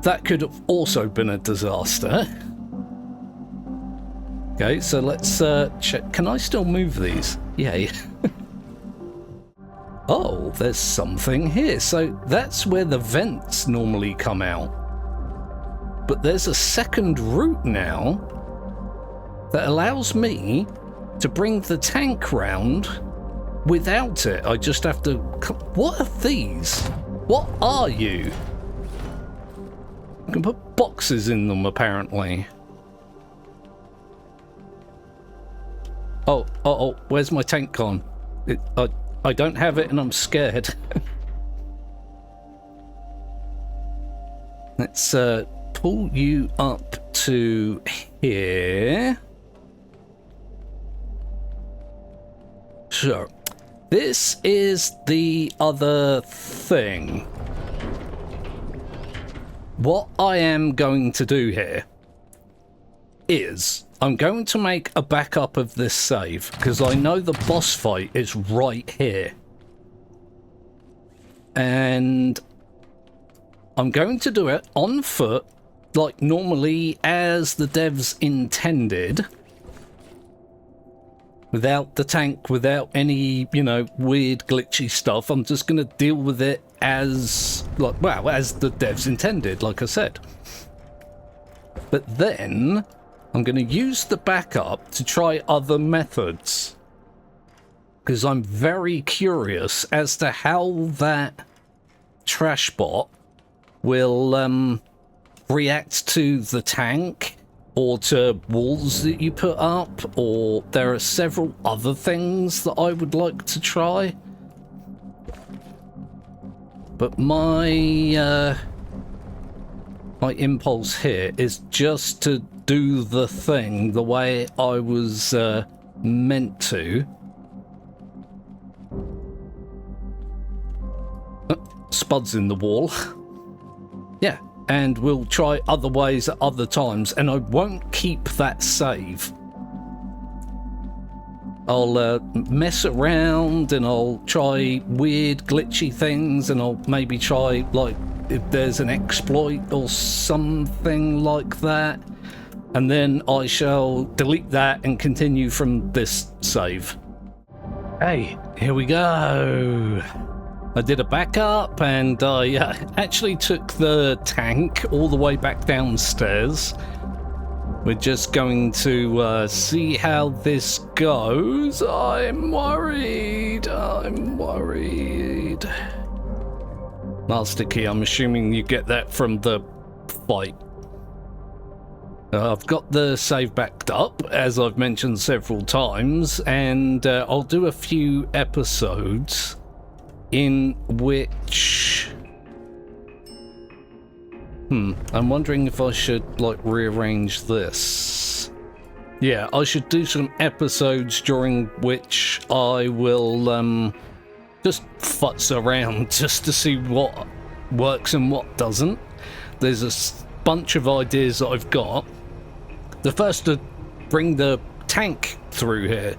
That could have also been a disaster. Okay, so let's check. Can I still move these? Yay. Oh, there's something here. So that's where the vents normally come out. But there's a second route now that allows me to bring the tank round without it. I just have to... What are these? What are you? You can put boxes in them, apparently. Oh, where's my tank gone? I don't have it and I'm scared. Let's pull you up to here. So, this is the other thing. What I am going to do here is I'm going to make a backup of this save because I know the boss fight is right here. And I'm going to do it on foot, like normally as the devs intended. Without the tank, without any, you know, weird glitchy stuff. I'm just going to deal with it as, like, well, as the devs intended, like I said. But then I'm going to use the backup to try other methods. Because I'm very curious as to how that trash bot will react to the tank. Or to walls that you put up, or there are several other things that I would like to try. But my my impulse here is just to do the thing the way I was meant to. Spuds in the wall. Yeah, and we'll try other ways at other times, and I won't keep that save. I'll mess around and I'll try weird glitchy things, and I'll maybe try, like, if there's an exploit or something like that, and then I shall delete that and continue from this save. Hey, here we go. I did a backup, and I actually took the tank all the way back downstairs. We're just going to see how this goes. I'm worried. Master key, I'm assuming you get that from the fight. I've got the save backed up, as I've mentioned several times, and I'll do a few episodes in which... I'm wondering if I should, like, rearrange this. Yeah, I should do some episodes during which I will, just futz around just to see what works and what doesn't. There's a bunch of ideas that I've got. The first to bring the tank through here.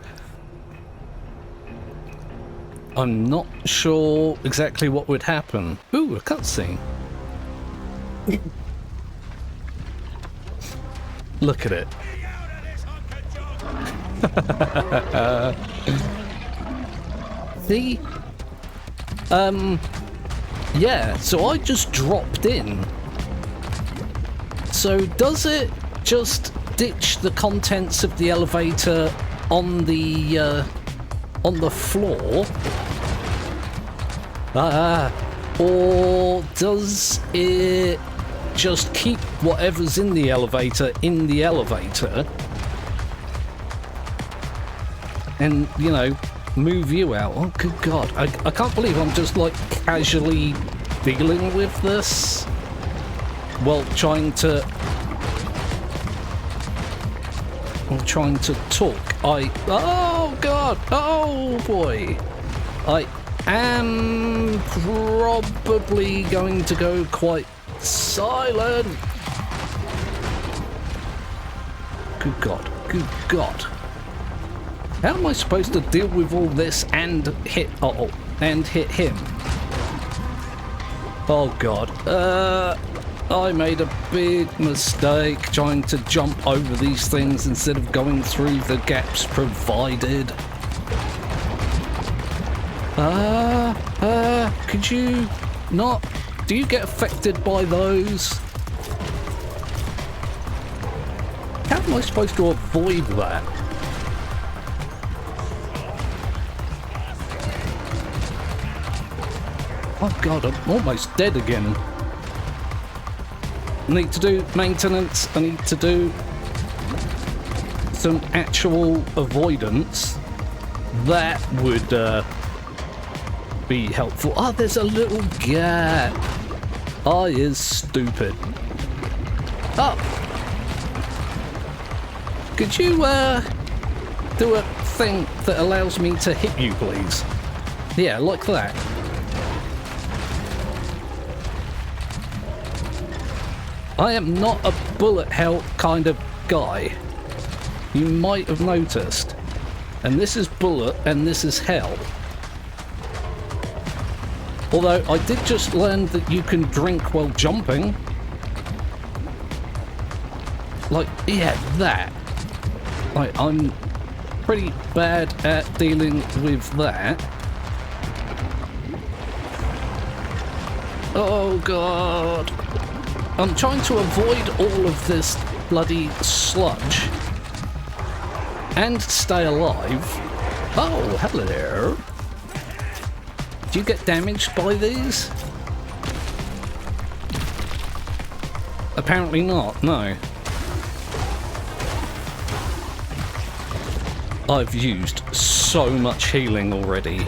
I'm not sure exactly what would happen. Ooh, a cutscene. Look at it. See? Yeah, so I just dropped in. So does it just ditch the contents of the elevator on the floor? Or does it just keep whatever's in the elevator and, you know, move you out? Oh, good God. I can't believe I'm just, like, casually dealing with this while trying to talk. Oh, God. Oh, boy. I am probably going to go quite silent. Good God. Good God. How am I supposed to deal with all this and hit him? Oh God. I made a big mistake trying to jump over these things instead of going through the gaps provided. Could you not? Do you get affected by those? How am I supposed to avoid that? Oh God, I'm almost dead again. I need to do maintenance. I need to do some actual avoidance. That would be helpful. Oh, there's a little gap. I is stupid. Oh. Could you do a thing that allows me to hit you, please? Yeah, like that. I am not a bullet hell kind of guy. You might have noticed. And this is bullet and this is hell. Although I did just learn that you can drink while jumping. Like, yeah, that. Like, I'm pretty bad at dealing with that. Oh God. I'm trying to avoid all of this bloody sludge and stay alive. Oh, hello there. Do you get damaged by these? Apparently not, no. I've used so much healing already.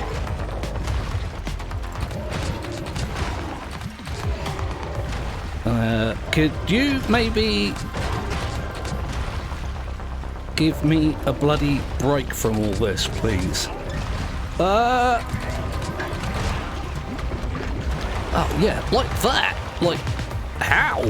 Could you maybe give me a bloody break from all this, please? Oh yeah, like that. Like, how?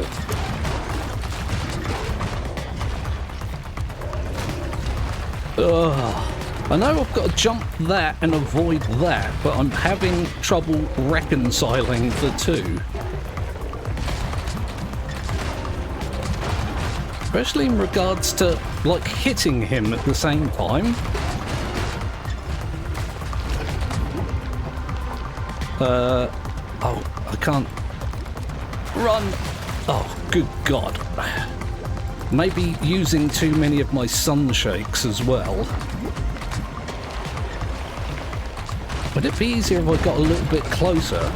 I know I've got to jump that and avoid that, but I'm having trouble reconciling the two. Especially in regards to, like, hitting him at the same time. Oh, I can't run. Oh, good God. Maybe using too many of my sun shakes as well. Would it be easier if I got a little bit closer?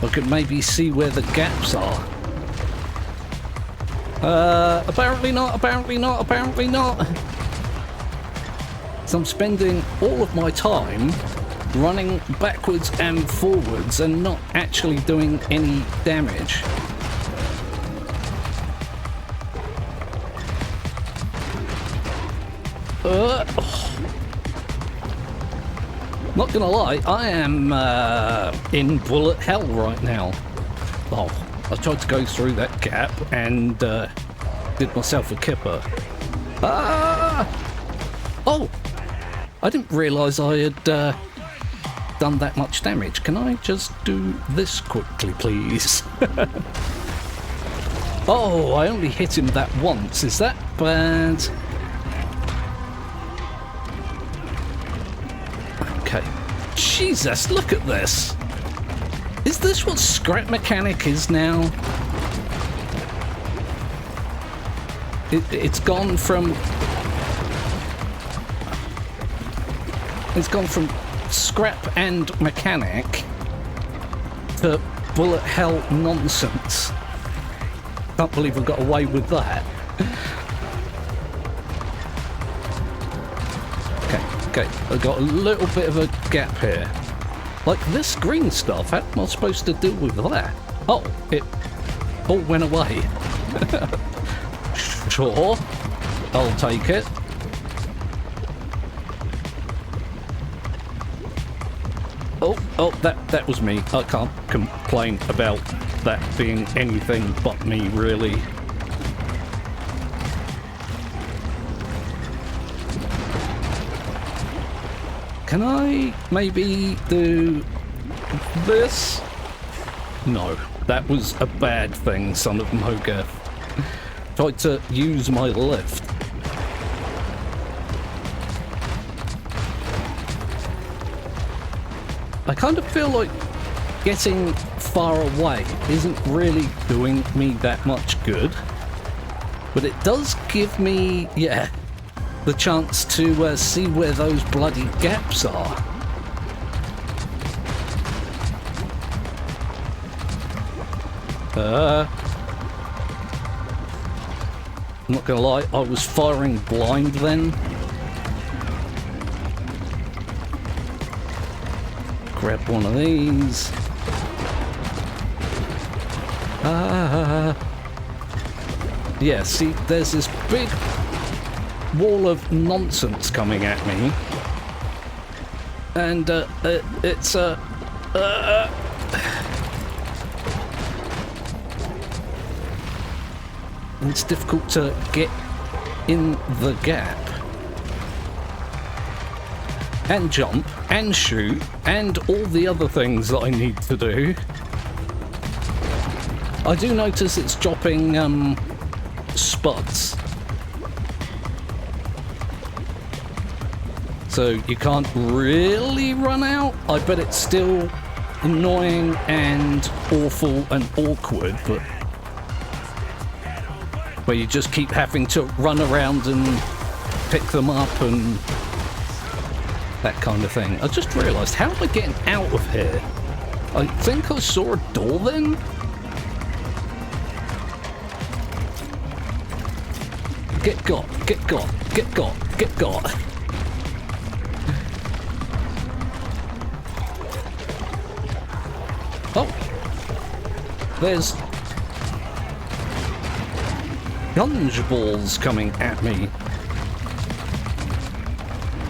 I could maybe see where the gaps are. Apparently not, apparently not, apparently not. So I'm spending all of my time running backwards and forwards and not actually doing any damage. Not gonna lie, I am in bullet hell right now. Oh, I tried to go through that gap and did myself a kipper. Oh! I didn't realise I had done that much damage. Can I just do this quickly, please? Oh, I only hit him that once. Is that bad? Okay. Jesus, look at this. Is this what scrap mechanic is now? It's gone from scrap and mechanic to bullet hell nonsense. Can't believe I got away with that. Okay, I got a little bit of a gap here. Like this green stuff, how am I supposed to deal with that? Oh, it all went away. Sure, I'll take it. Oh, that was me. I can't complain about that being anything but me, really. Can I maybe do this? No, that was a bad thing, SonOfmowgef. Tried to use my lift. I kind of feel like getting far away isn't really doing me that much good. But it does give me, yeah, the chance to see where those bloody gaps are. I'm not gonna lie, I was firing blind then. Grab one of these. Yeah, see, there's this big wall of nonsense coming at me. And it's it's difficult to get in the gap. And jump, and shoot, and all the other things that I need to do. I do notice it's dropping spuds. So you can't really run out. I bet it's still annoying and awful and awkward, but where you just keep having to run around and pick them up and that kind of thing. I just realised, how am I getting out of here? I think I saw a door then? Get got, get got, get got, get got. Oh! There's gunge balls coming at me.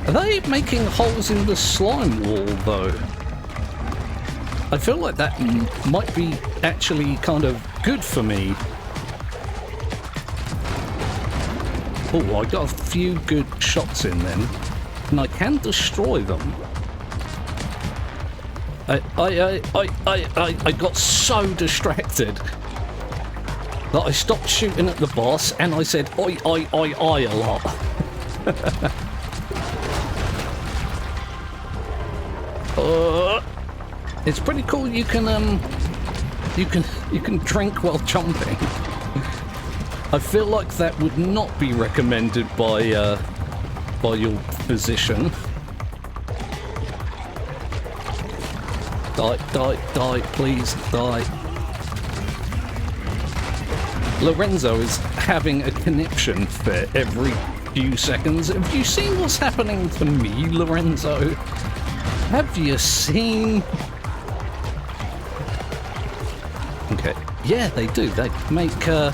Are they making holes in the slime wall, though? I feel like that might be actually kind of good for me. Oh, I got a few good shots in them, and I can destroy them. I got so distracted that I stopped shooting at the boss, and I said oi a lot. It's pretty cool. You can drink while jumping. I feel like that would not be recommended by your physician. Die, please, die. Lorenzo is having a conniption fit every few seconds. Have you seen what's happening to me, Lorenzo? Have you seen? Okay. Yeah, they do. They make, I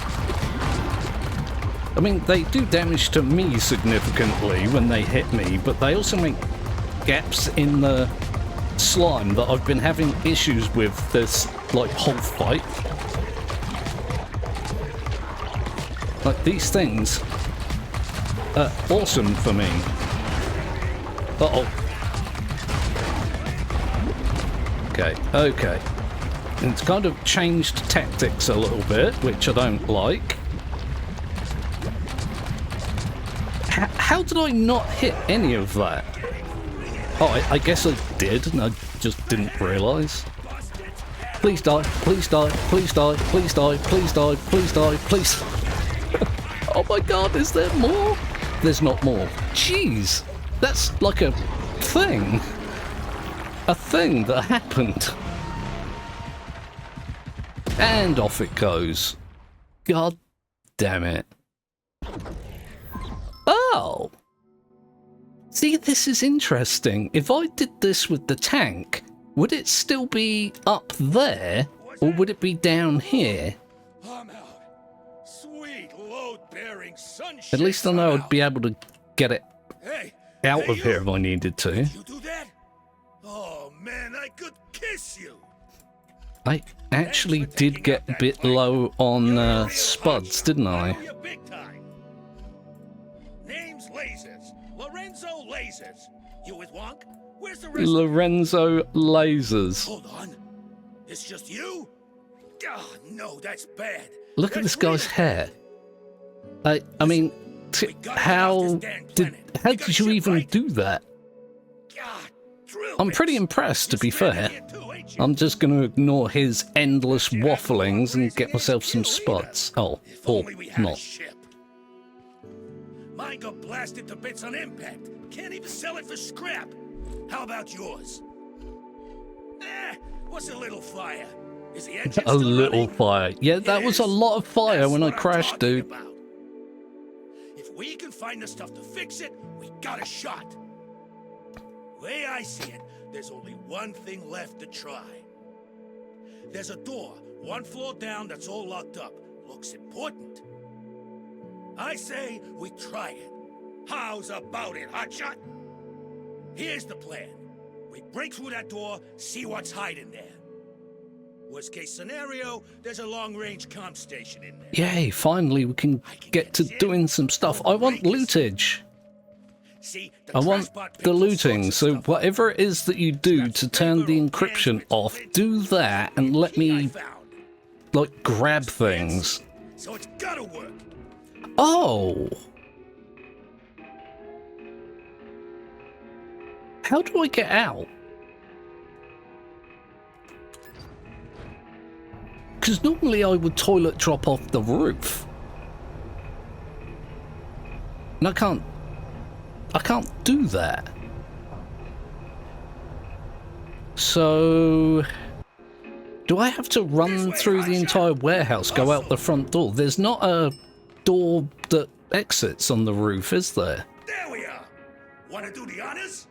mean, they do damage to me significantly when they hit me, but they also make gaps in the slime that I've been having issues with this, like, whole fight. Like, these things are awesome for me. Uh-oh. Okay. It's kind of changed tactics a little bit, which I don't like. How did I not hit any of that? Oh, I guess I did, and I just didn't realise. Please die, please die, please die, please die, please die, please die, please. Oh my god, is there more? There's not more. Jeez, that's like a thing. A thing that happened. And off it goes. God damn it. Oh! See, this is interesting. If I did this with the tank, would it still be up there, or would it be down here? I'm out. Sweet load-bearing sunshine. At least I know I'd be able to get it out of here if I needed to. You do that? Oh man, I could kiss you. I actually did get a bit low on spuds, didn't I? Name's Lasers. Lorenzo Lasers. You with Wonk? Where's the rest? Lorenzo Lasers. Hold on. It's just you? Oh, no, that's bad. Look at this guy's hair. I mean, how did you even do that? I'm pretty impressed, to be fair. I'm just going to ignore his endless wafflings and get myself some spots. Oh, or not. Mine got blasted to bits on impact. Can't even sell it for scrap. How about yours? What's a little fire? Is the engine a little fire. Yeah, that was a lot of fire when I crashed, dude. If we can find the stuff to fix it, we got a shot. Way I see it, there's only one thing left to try. There's a door, one floor down that's all locked up. Looks important. I say we try it. How's about it, hotshot? Here's the plan. We break through that door, see what's hiding there. Worst case scenario, there's a long-range comm station in there. Yay, finally we can get to doing some stuff. I want lootage. See, I want the looting, so whatever it is that you do to turn the encryption off, do that and let me, like, grab things. So it's gotta work. Oh! How do I get out? Because normally I would toilet drop off the roof. And I can't do that. So do I have to run through the entire warehouse, go out the front door? There's not a door that exits on the roof, is there? There we are. Wanna do the honors?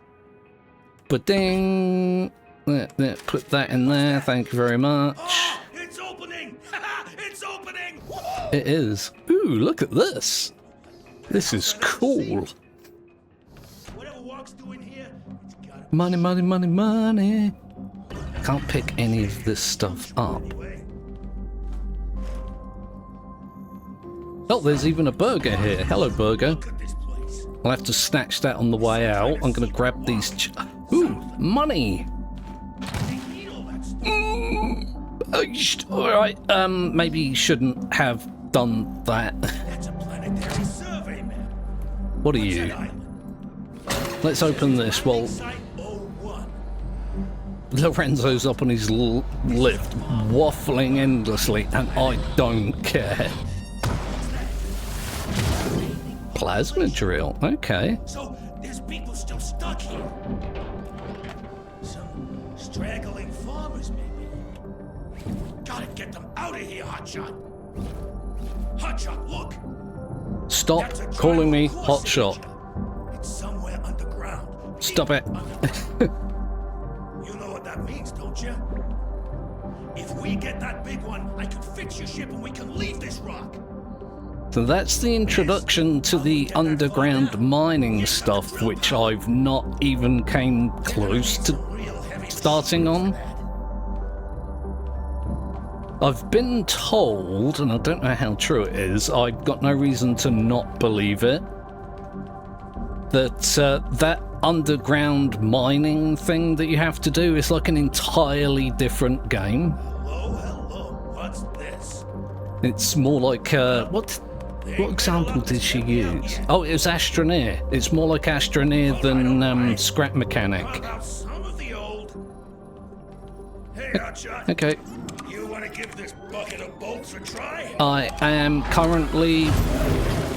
But ding. Put that in there, thank you very much. Oh, it's opening. It is. Ooh, look at this. This is cool. Whatever Walk's doing here, it's gotta be Money, money, money, money. Can't pick any of this stuff up. anyway. Oh, there's even a burger here. Hello, burger. Look at this place. I'll have to snatch that on the way out. I'm gonna grab these. Ooh, money. They need all that stuff. All right. Maybe you shouldn't have done that. That's a planetary survey map. What are What's you? that island? Let's open this while Site 01. Lorenzo's up on his lift, waffling endlessly, and I don't care. Plasma drill. Okay. So there's people still stuck here. Some straggling farmers, maybe. Gotta get them out of here, Hotshot. Hotshot, look. Stop That's a calling me tribal core hotshot. signature. It's somewhere underground. Stop it. You know what that means, don't you? If we get that big one, I can fix your ship and we can leave this rock. So that's the introduction to the underground mining stuff, which I've not even came close to Real heavy starting on. I've been told, and I don't know how true it is, I've got no reason to not believe it, that that underground mining thing that you have to do is like an entirely different game. Hello, what's this? It's more like, what example did she use? Oh, it was Astroneer. It's more like Astroneer than Scrap Mechanic. How about some of the old? Hey, Hotshot. Okay. You want to give this bucket of bolts a try? I am currently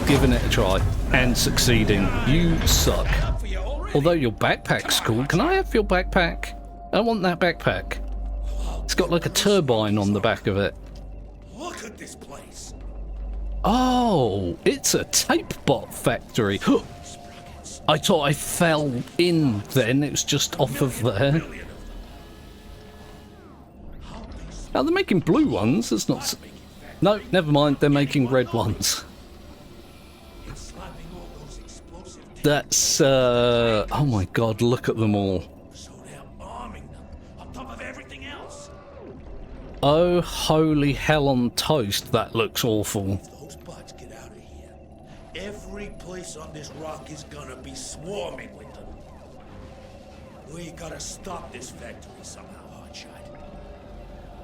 giving it a try and succeeding. You suck. Up for you already? Although your backpack's cool. Can I have your backpack? I want that backpack. It's got like a turbine on the back of it. Look at this place. Oh, it's a tape bot factory. I thought I fell in then. It was just off of there. Oh, they're making blue ones. It's not... No, never mind. They're making red ones. Slapping all those explosive That's, oh my god, look at them all. so they're arming them on top of everything else. Oh, holy hell on toast, that looks awful. Those bots get out of here. Every place on this rock is gonna be swarming with them. We gotta stop this factory somehow, Hotshot.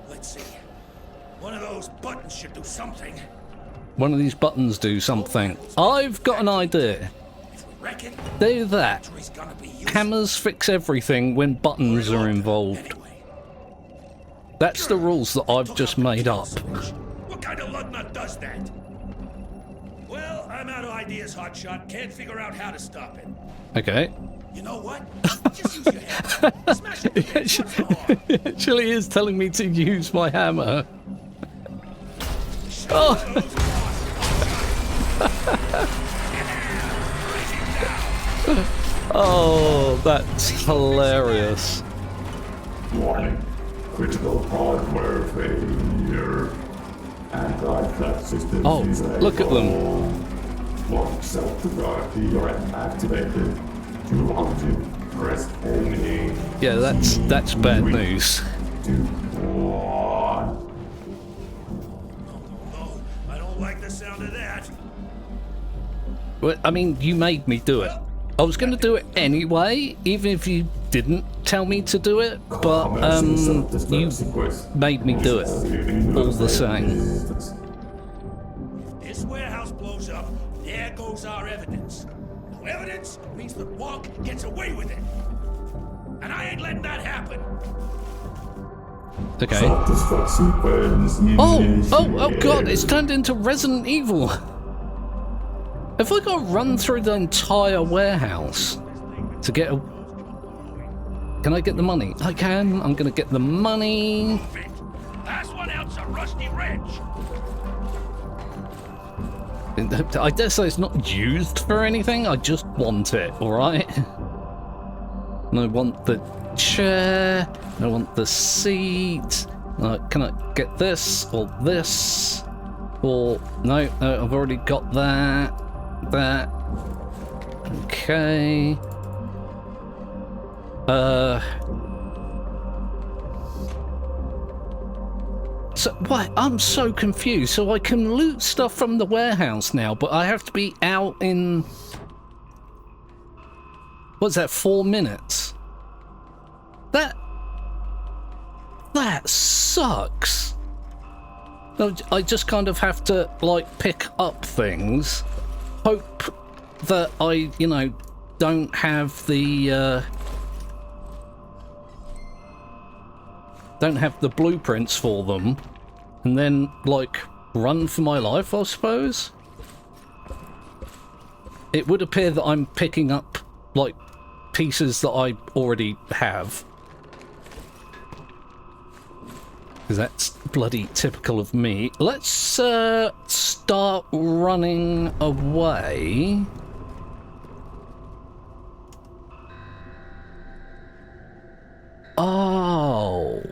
Let's see. One of those buttons should do something. One of these buttons do something. I've got an idea. If we wreck it, Do that. the factory's gonna be useless. Hammers fix everything when buttons are involved. Anyway, That's the rules that I've just made up. what kind of lug nut does that? Well, I'm out of ideas, Hotshot. Can't figure out how to stop it. Okay. You know what? Just use your hammer. Smash it with it. What's the harm? It actually is telling me to use my hammer. Oh, oh, that's hilarious. Warning. Critical hardware failure. Anti-theft system Oh, look at them. Lock self-destruct your activated. 200. Press only. Yeah, that's bad news. 2, 1. No, I don't like the sound of that. Well, I mean, you made me do it. I was going to do it anyway, even if you didn't tell me to do it, but you made me do it all the same. If this warehouse blows up, there goes our evidence. No evidence means that Walk gets away with it. And I ain't letting that happen. Okay. Self-destruct sequence Oh god, it's turned into Resident Evil. Have I got to run through the entire warehouse to get a... Can I get the money? I can. I'm going to get the money. Last one out's a rusty wrench. I dare say it's not used for anything. I just want it, alright? And I want the chair. I want the seat. Can I get this or this? Or no, I've already got that. That. Okay. So what? I'm so confused. So I can loot stuff from the warehouse now, but I have to be out in, what's that, 4 minutes? That sucks. No, I just kind of have to like pick up things, hope that I, you know, don't have the blueprints for them, and then like run for my life, I suppose. It would appear that I'm picking up like pieces that I already have, because that's bloody typical of me. Let's start running away. Oh.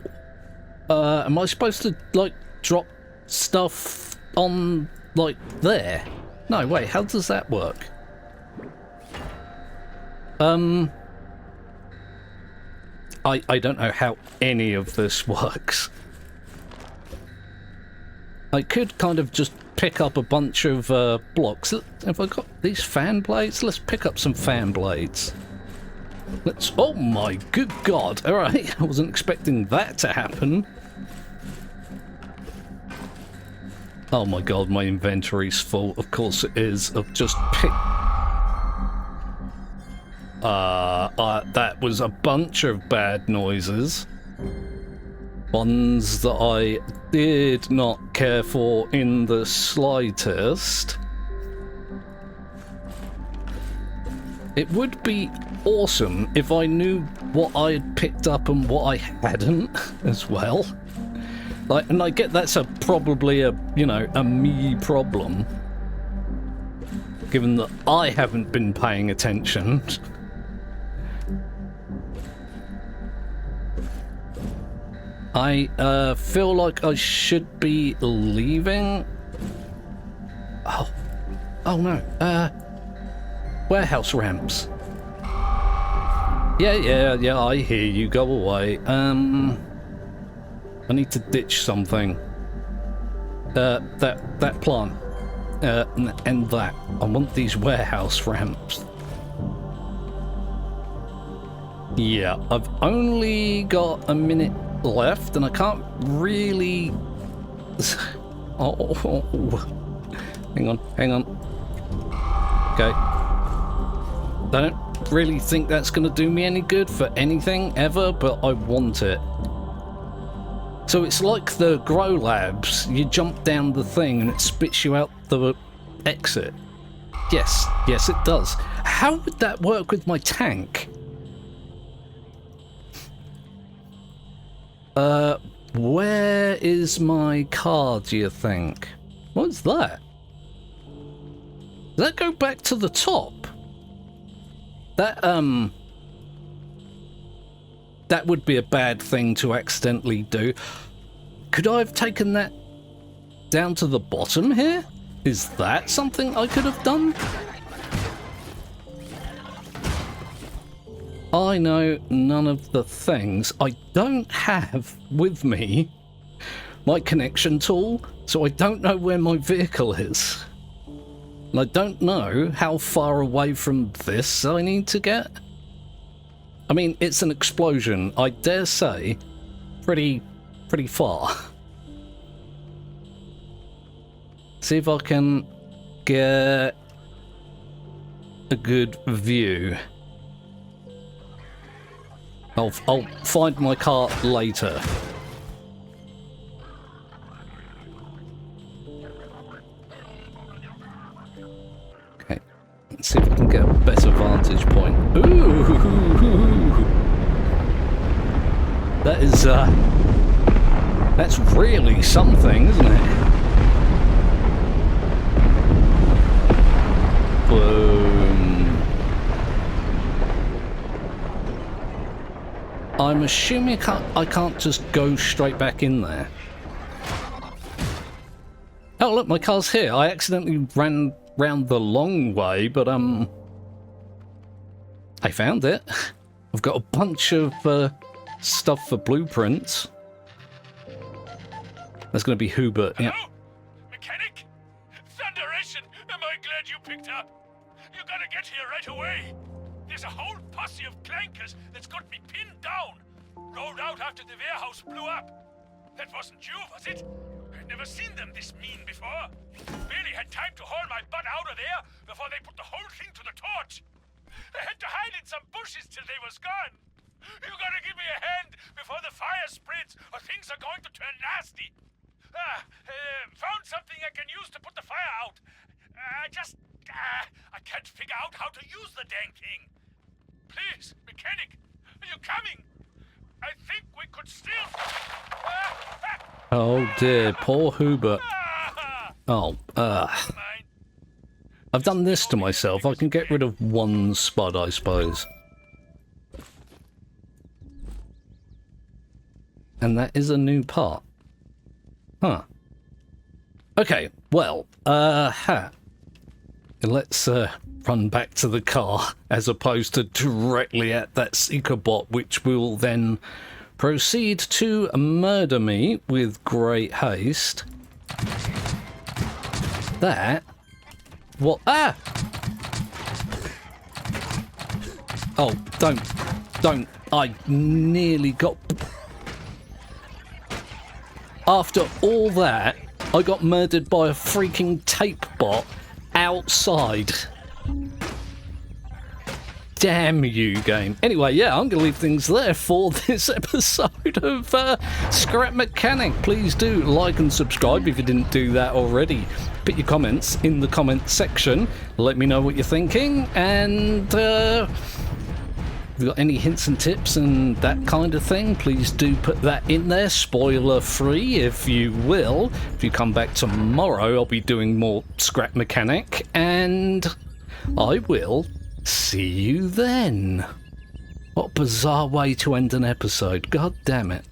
Am I supposed to, like, drop stuff on, like, there? No, wait, how does that work? I don't know how any of this works. I could kind of just pick up a bunch of blocks. Have I got these fan blades? Let's pick up some fan blades. Let's... Oh my good god. Alright, I wasn't expecting that to happen. Oh my god, my inventory's full. Of course it is. I've just picked... that was a bunch of bad noises. Ones that I did not care for in the slightest. It would be awesome if I knew what I had picked up and what I hadn't as well. Like, and I get that's probably a, you know, a me problem, given that I haven't been paying attention. I feel like I should be leaving. Oh no. Warehouse ramps. Yeah, I hear you. Go away. I need to ditch something. That plant. And that. I want these warehouse ramps. Yeah, I've only got a minute left, and I can't really... Oh. Hang on. Okay. I don't really think that's going to do me any good for anything ever, but I want it. So it's like the Grow Labs. You jump down the thing and it spits you out the exit. Yes, it does. How would that work with my tank? Where is my car, do you think? What's that? Does that go back to the top? That would be a bad thing to accidentally do. Could I have taken that down to the bottom here? Is that something I could have done? I know none of the things. I don't have with me my connection tool, so I don't know where my vehicle is. And I don't know how far away from this I need to get. I mean, it's an explosion, I dare say, pretty far. See if I can get a good view. I'll find my car later. Okay, let's see if I can get a better vantage point. Ooh! That is, that's really something, isn't it? Boom. I'm assuming I can't just go straight back in there. Oh Oh, look, my car's here. I accidentally ran round the long way, but, I found it. I've got a bunch of, stuff for blueprints. That's going to be Hubert, yeah. Hello? Mechanic? Thunderation! Am I glad you picked up? You gotta get here right away. There's a whole posse of clankers that's got me pinned down. Rolled out after the warehouse blew up. That wasn't you, was it? I'd never seen them this mean before. Barely had time to haul my butt out of there before they put the whole thing to the torch. I had to hide in some bushes till they was gone. You gotta give me a hand before the fire spreads, or things are going to turn nasty. Found something I can use to put the fire out. I can't figure out how to use the dang thing. Please, mechanic, are you coming? I think we could still... Oh dear, poor Hubert. Oh, Mine. I've done this to myself. I can get rid of one spud, I suppose. And that is a new part. Huh. Okay, well, let's run back to the car as opposed to directly at that seeker bot, which will then proceed to murder me with great haste. That? What? Ah! Oh, don't. I nearly got... After all that, I got murdered by a freaking tape bot outside. Damn you, game. Anyway, yeah, I'm going to leave things there for this episode of Scrap Mechanic. Please do like and subscribe if you didn't do that already. Put your comments in the comment section. Let me know what you're thinking. And if you've got any hints and tips and that kind of thing, please do put that in there. Spoiler free, if you will. If you come back tomorrow, I'll be doing more Scrap Mechanic. And I will... see you then. What a bizarre way to end an episode. God damn it.